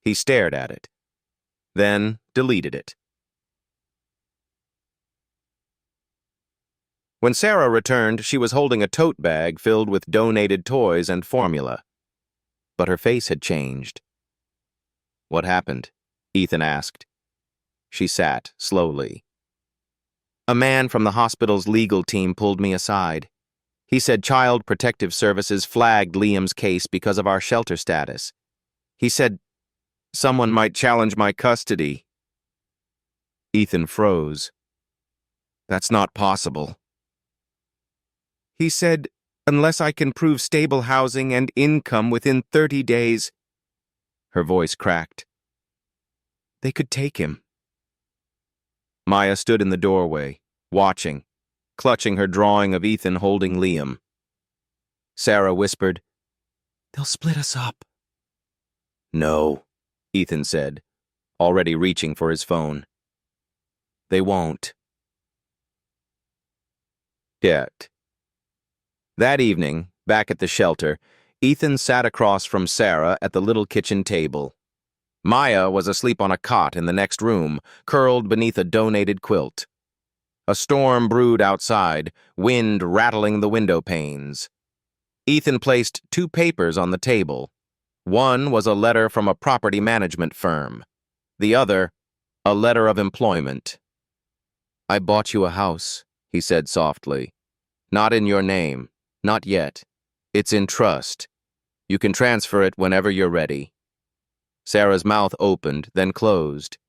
He stared at it, then deleted it. When Sarah returned, she was holding a tote bag filled with donated toys and formula. But her face had changed. "What happened?" Ethan asked. She sat slowly. "A man from the hospital's legal team pulled me aside. He said Child Protective Services flagged Liam's case because of our shelter status. He said someone might challenge my custody." Ethan froze. "That's not possible." "He said, unless I can prove stable housing and income within 30 days. Her voice cracked. "They could take him." Maya stood in the doorway, watching, clutching her drawing of Ethan holding Liam. Sarah whispered, "They'll split us up." "No," Ethan said, already reaching for his phone. "They won't." Yet. That evening, back at the shelter, Ethan sat across from Sarah at the little kitchen table. Maya was asleep on a cot in the next room, curled beneath a donated quilt. A storm brewed outside, wind rattling the window panes. Ethan placed 2 papers on the table. One was a letter from a property management firm. The other, a letter of employment. "I bought you a house," he said softly. "Not in your name. Not yet. It's in trust. You can transfer it whenever you're ready." Sarah's mouth opened, then closed.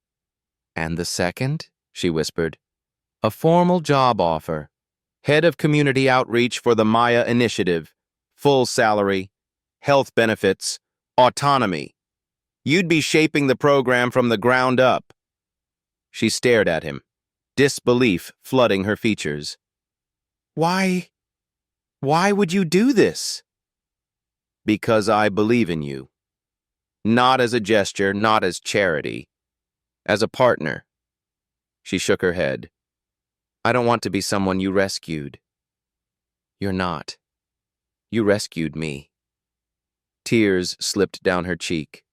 "And the second?" she whispered. "A formal job offer. Head of Community Outreach for the Maya Initiative. Full salary, health benefits, autonomy. You'd be shaping the program from the ground up." She stared at him, disbelief flooding her features. Why would you do this?" "Because I believe in you. Not as a gesture, not as charity. As a partner." She shook her head. "I don't want to be someone you rescued." "You're not. You rescued me." Tears slipped down her cheek.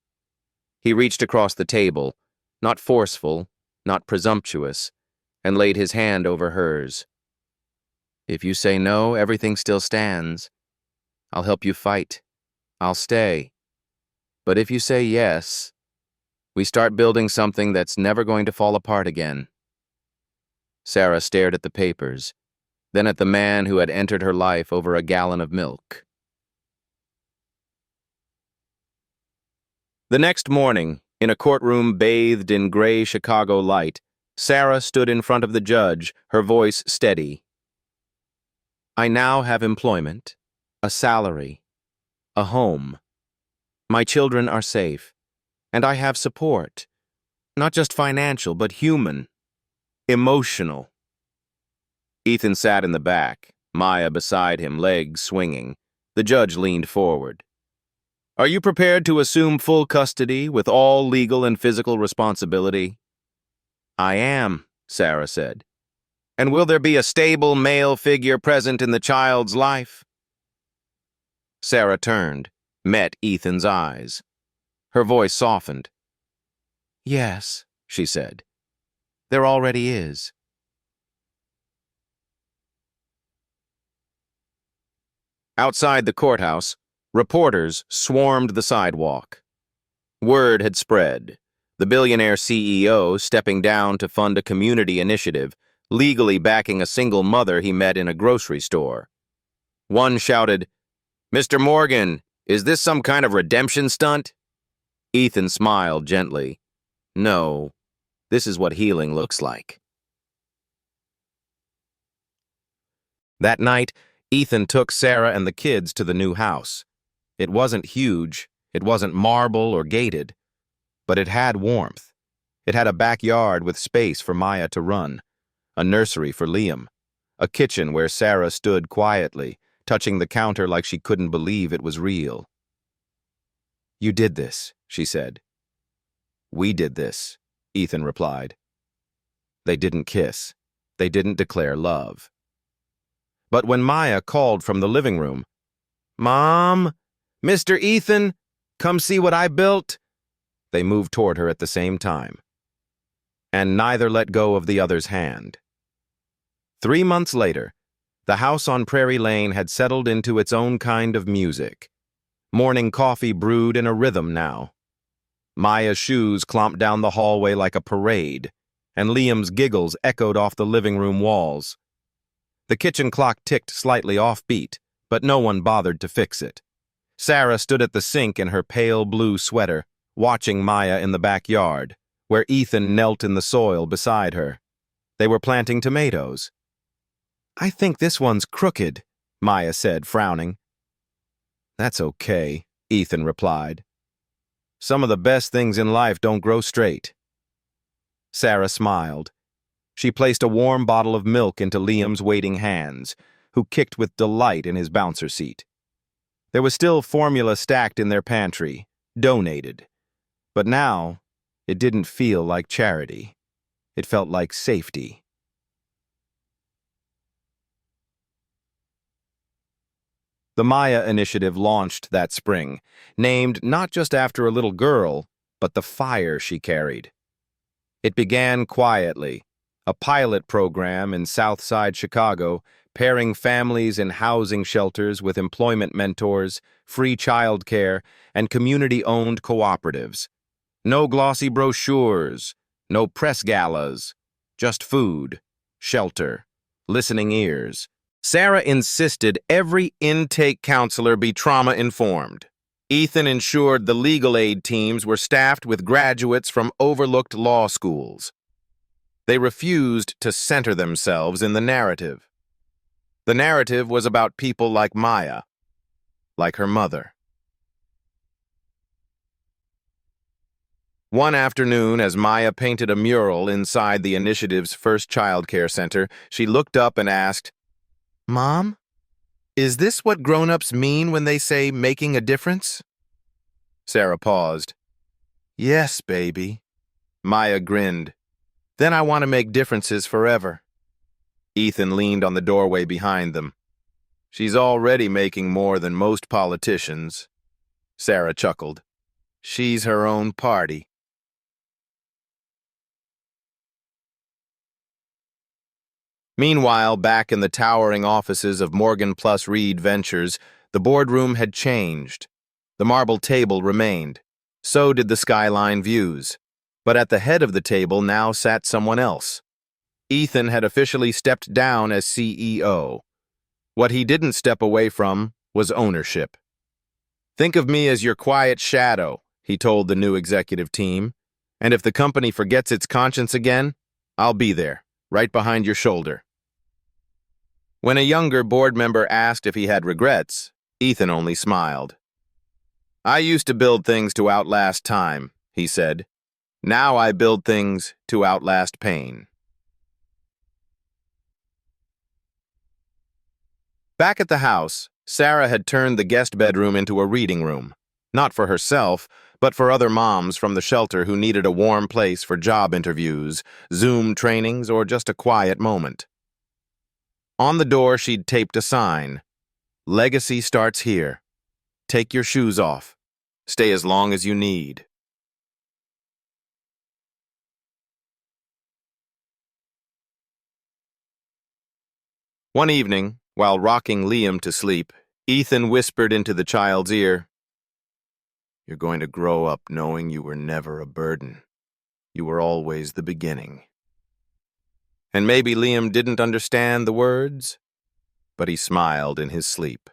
He reached across the table, not forceful, not presumptuous, and laid his hand over hers. "If you say no, everything still stands. I'll help you fight. I'll stay. But if you say yes..." We start building something that's never going to fall apart again. Sarah stared at the papers, then at the man who had entered her life over a gallon of milk. The next morning, in a courtroom bathed in gray Chicago light, Sarah stood in front of the judge, her voice steady. I now have employment, a salary, a home. My children are safe, and I have support, not just financial, but human, emotional. Ethan sat in the back, Maya beside him, legs swinging. The judge leaned forward. Are you prepared to assume full custody with all legal and physical responsibility? I am, Sarah said. And will there be a stable male figure present in the child's life? Sarah turned, met Ethan's eyes. Her voice softened. Yes, she said. There already is. Outside the courthouse, reporters swarmed the sidewalk. Word had spread. The billionaire CEO stepping down to fund a community initiative, legally backing a single mother he met in a grocery store. One shouted, Mr. Morgan, is this some kind of redemption stunt? Ethan smiled gently. No, this is what healing looks like. That night, Ethan took Sarah and the kids to the new house. It wasn't huge, it wasn't marble or gated, but it had warmth. It had a backyard with space for Maya to run, a nursery for Liam, a kitchen where Sarah stood quietly, touching the counter like she couldn't believe it was real. You did this, she said. We did this, Ethan replied. They didn't kiss. They didn't declare love. But when Maya called from the living room, Mom, Mr. Ethan, come see what I built, they moved toward her at the same time. And neither let go of the other's hand. 3 months later, the house on Prairie Lane had settled into its own kind of music. Morning coffee brewed in a rhythm now. Maya's shoes clomped down the hallway like a parade, and Liam's giggles echoed off the living room walls. The kitchen clock ticked slightly offbeat, but no one bothered to fix it. Sarah stood at the sink in her pale blue sweater, watching Maya in the backyard, where Ethan knelt in the soil beside her. They were planting tomatoes. I think this one's crooked, Maya said, frowning. That's okay, Ethan replied. Some of the best things in life don't grow straight. Sarah smiled. She placed a warm bottle of milk into Liam's waiting hands, who kicked with delight in his bouncer seat. There was still formula stacked in their pantry, donated. But now, it didn't feel like charity. It felt like safety. The Maya Initiative launched that spring, named not just after a little girl, but the fire she carried. It began quietly, a pilot program in Southside Chicago, pairing families in housing shelters with employment mentors, free childcare, and community-owned cooperatives. No glossy brochures, no press galas, just food, shelter, listening ears. Sarah insisted every intake counselor be trauma-informed. Ethan ensured the legal aid teams were staffed with graduates from overlooked law schools. They refused to center themselves in the narrative. The narrative was about people like Maya, like her mother. One afternoon, as Maya painted a mural inside the initiative's first childcare center, she looked up and asked, Mom, is this what grown-ups mean when they say making a difference? Sarah paused. Yes, baby. Maya grinned. Then I want to make differences forever. Ethan leaned on the doorway behind them. She's already making more than most politicians. Sarah chuckled. She's her own party. Meanwhile, back in the towering offices of Morgan plus Reed Ventures, the boardroom had changed. The marble table remained. So did the skyline views. But at the head of the table now sat someone else. Ethan had officially stepped down as CEO. What he didn't step away from was ownership. "Think of me as your quiet shadow," he told the new executive team. "And if the company forgets its conscience again, I'll be there, right behind your shoulder." When a younger board member asked if he had regrets, Ethan only smiled. "I used to build things to outlast time," he said. "Now I build things to outlast pain." Back at the house, Sarah had turned the guest bedroom into a reading room. Not for herself, but for other moms from the shelter who needed a warm place for job interviews, Zoom trainings, or just a quiet moment. On the door, she'd taped a sign. "Legacy starts here. Take your shoes off. Stay as long as you need." One evening, while rocking Liam to sleep, Ethan whispered into the child's ear, "You're going to grow up knowing you were never a burden. You were always the beginning." And maybe Liam didn't understand the words, but he smiled in his sleep.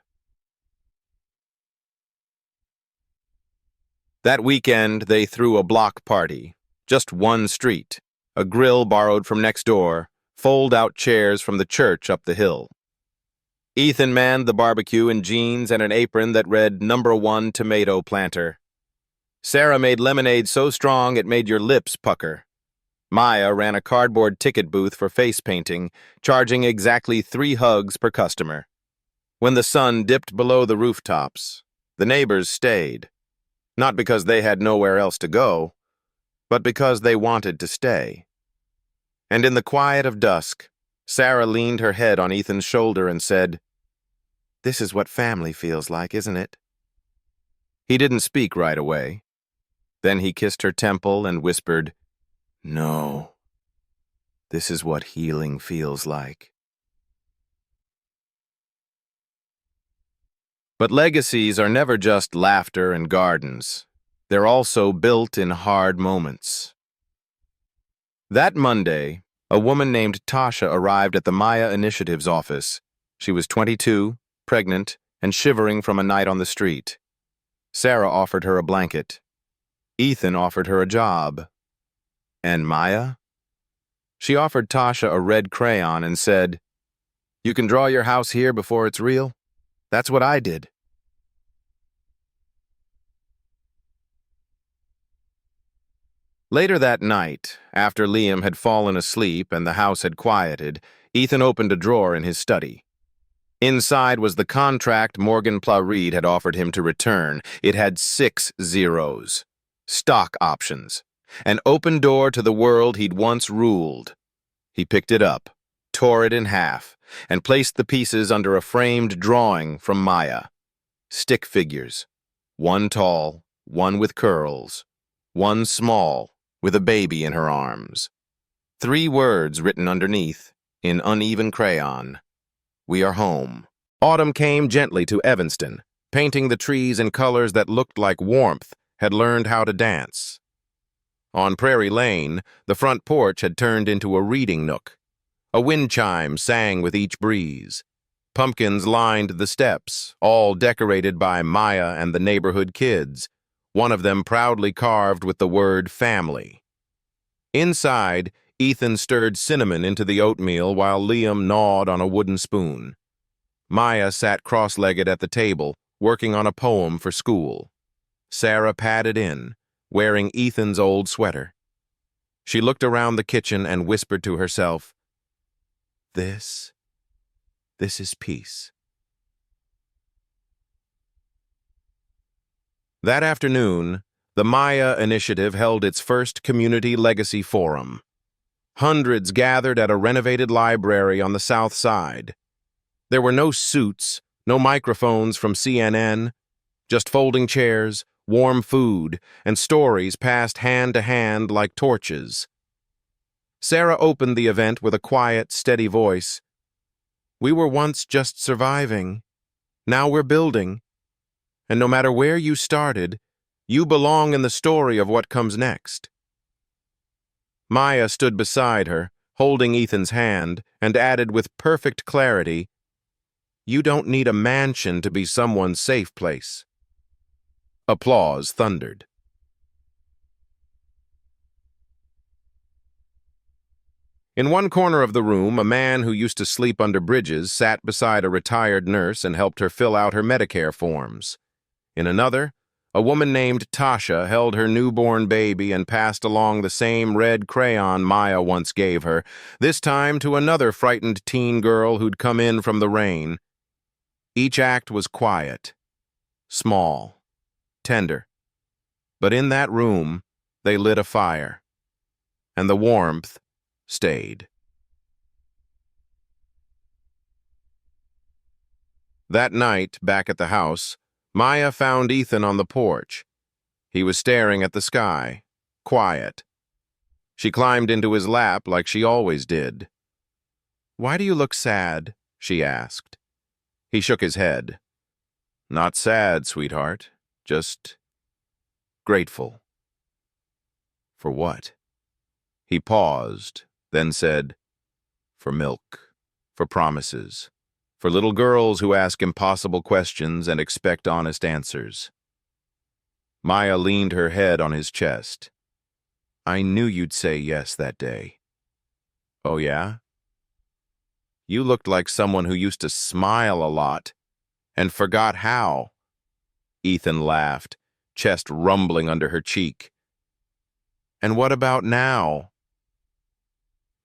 That weekend, they threw a block party. Just one street, a grill borrowed from next door, fold-out chairs from the church up the hill. Ethan manned the barbecue in jeans and an apron that read #1 Tomato Planter. Sarah made lemonade so strong it made your lips pucker. Maya ran a cardboard ticket booth for face painting, charging exactly 3 hugs per customer. When the sun dipped below the rooftops, the neighbors stayed. Not because they had nowhere else to go, but because they wanted to stay. And in the quiet of dusk, Sarah leaned her head on Ethan's shoulder and said, "This is what family feels like, isn't it?" He didn't speak right away. Then he kissed her temple and whispered, "No, this is what healing feels like." But legacies are never just laughter and gardens. They're also built in hard moments. That Monday, a woman named Tasha arrived at the Maya Initiative's office. She was 22, pregnant, and shivering from a night on the street. Sarah offered her a blanket. Ethan offered her a job. And Maya? She offered Tasha a red crayon and said, "You can draw your house here before it's real. That's what I did." Later that night, after Liam had fallen asleep and the house had quieted, Ethan opened a drawer in his study. Inside was the contract Morgan Reed had offered him to return. It had 6 zeros. Stock options. An open door to the world he'd once ruled. He picked it up, tore it in half, and placed the pieces under a framed drawing from Maya. Stick figures. One tall, one with curls, one small, with a baby in her arms. 3 words written underneath, in uneven crayon. "We are home." Autumn came gently to Evanston, painting the trees in colors that looked like warmth, had learned how to dance. On Prairie Lane, the front porch had turned into a reading nook. A wind chime sang with each breeze. Pumpkins lined the steps, all decorated by Maya and the neighborhood kids, one of them proudly carved with the word family. Inside, Ethan stirred cinnamon into the oatmeal while Liam gnawed on a wooden spoon. Maya sat cross-legged at the table, working on a poem for school. Sarah padded in, wearing Ethan's old sweater. She looked around the kitchen and whispered to herself, This is peace." That afternoon, the Maya Initiative held its first Community Legacy Forum. Hundreds gathered at a renovated library on the South Side. There were no suits, no microphones from CNN, just folding chairs, warm food, and stories passed hand to hand like torches. Sarah opened the event with a quiet, steady voice. "We were once just surviving. Now we're building. And no matter where you started, You belong in the story of what comes next." Maya stood beside her, holding Ethan's hand, and added with perfect clarity, "You don't need a mansion to be someone's safe place." Applause thundered. In one corner of the room, a man who used to sleep under bridges sat beside a retired nurse and helped her fill out her Medicare forms. In another, a woman named Tasha held her newborn baby and passed along the same red crayon Maya once gave her, this time to another frightened teen girl who'd come in from the rain. Each act was quiet, small, tender. But in that room, they lit a fire, and the warmth stayed. That night, back at the house, Maya found Ethan on the porch. He was staring at the sky, quiet. She climbed into his lap like she always did. "Why do you look sad?" she asked. He shook his head. "Not sad, sweetheart. Just grateful." "For what?" He paused, then said, "For milk, for promises, for little girls who ask impossible questions and expect honest answers." Maya leaned her head on his chest. "I knew you'd say yes that day." "Oh yeah? You looked like someone who used to smile a lot and forgot how." Ethan laughed, chest rumbling under her cheek. "And what about now?"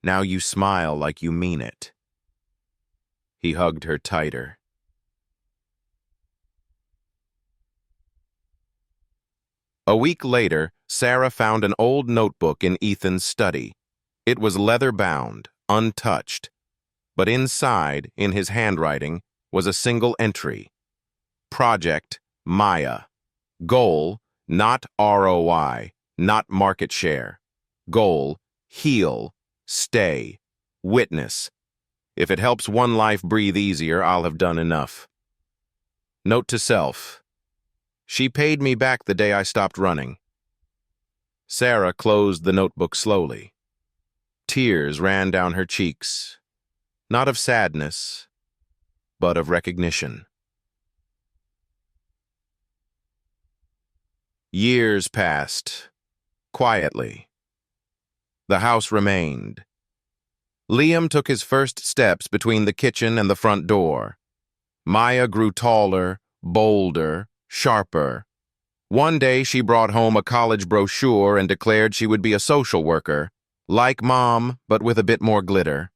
"Now you smile like you mean it." He hugged her tighter. A week later, Sarah found an old notebook in Ethan's study. It was leather-bound, untouched, but inside, in his handwriting, was a single entry. Project Maya. Goal, not ROI, not market share. Goal, heal, stay, witness. If it helps one life breathe easier, I'll have done enough. Note to self. She paid me back the day I stopped running. Sarah closed the notebook slowly. Tears ran down her cheeks, not of sadness, but of recognition. Years passed, quietly. The house remained. Liam took his first steps between the kitchen and the front door. Maya grew taller, bolder, sharper. One day she brought home a college brochure and declared she would be a social worker, like Mom, but with a bit more glitter.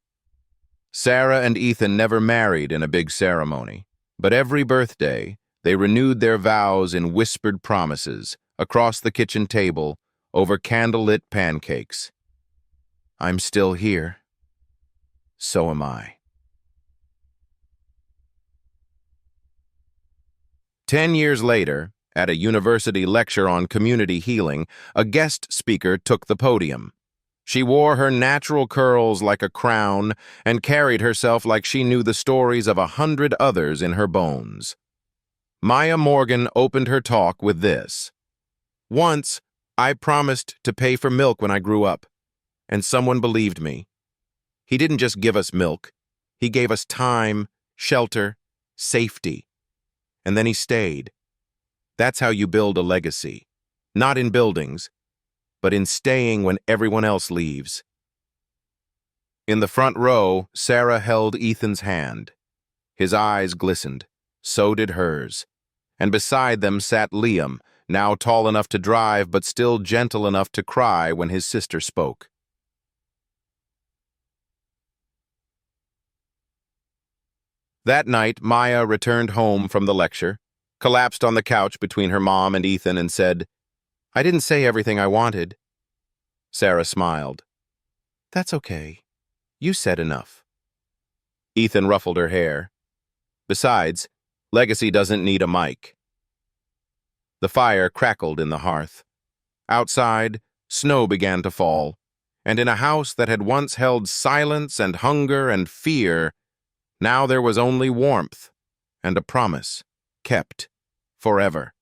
Sarah and Ethan never married in a big ceremony, but every birthday they renewed their vows in whispered promises across the kitchen table over candlelit pancakes. "I'm still here. So am I." 10 years later, at a university lecture on community healing, a guest speaker took the podium. She wore her natural curls like a crown and carried herself like she knew the stories of 100 others in her bones. Maya Morgan opened her talk with this: "Once, I promised to pay for milk when I grew up, and someone believed me. He didn't just give us milk. He gave us time, shelter, safety. And then he stayed. That's how you build a legacy. Not in buildings, but in staying when everyone else leaves." In the front row, Sarah held Ethan's hand. His eyes glistened. So did hers. And beside them sat Liam, now tall enough to drive but still gentle enough to cry when his sister spoke. That night, Maya returned home from the lecture, collapsed on the couch between her mom and Ethan, and said, "I didn't say everything I wanted." Sarah smiled. "That's okay. You said enough." Ethan ruffled her hair. "Besides, legacy doesn't need a mic." The fire crackled in the hearth. Outside, snow began to fall, and in a house that had once held silence and hunger and fear, now there was only warmth and a promise, kept forever.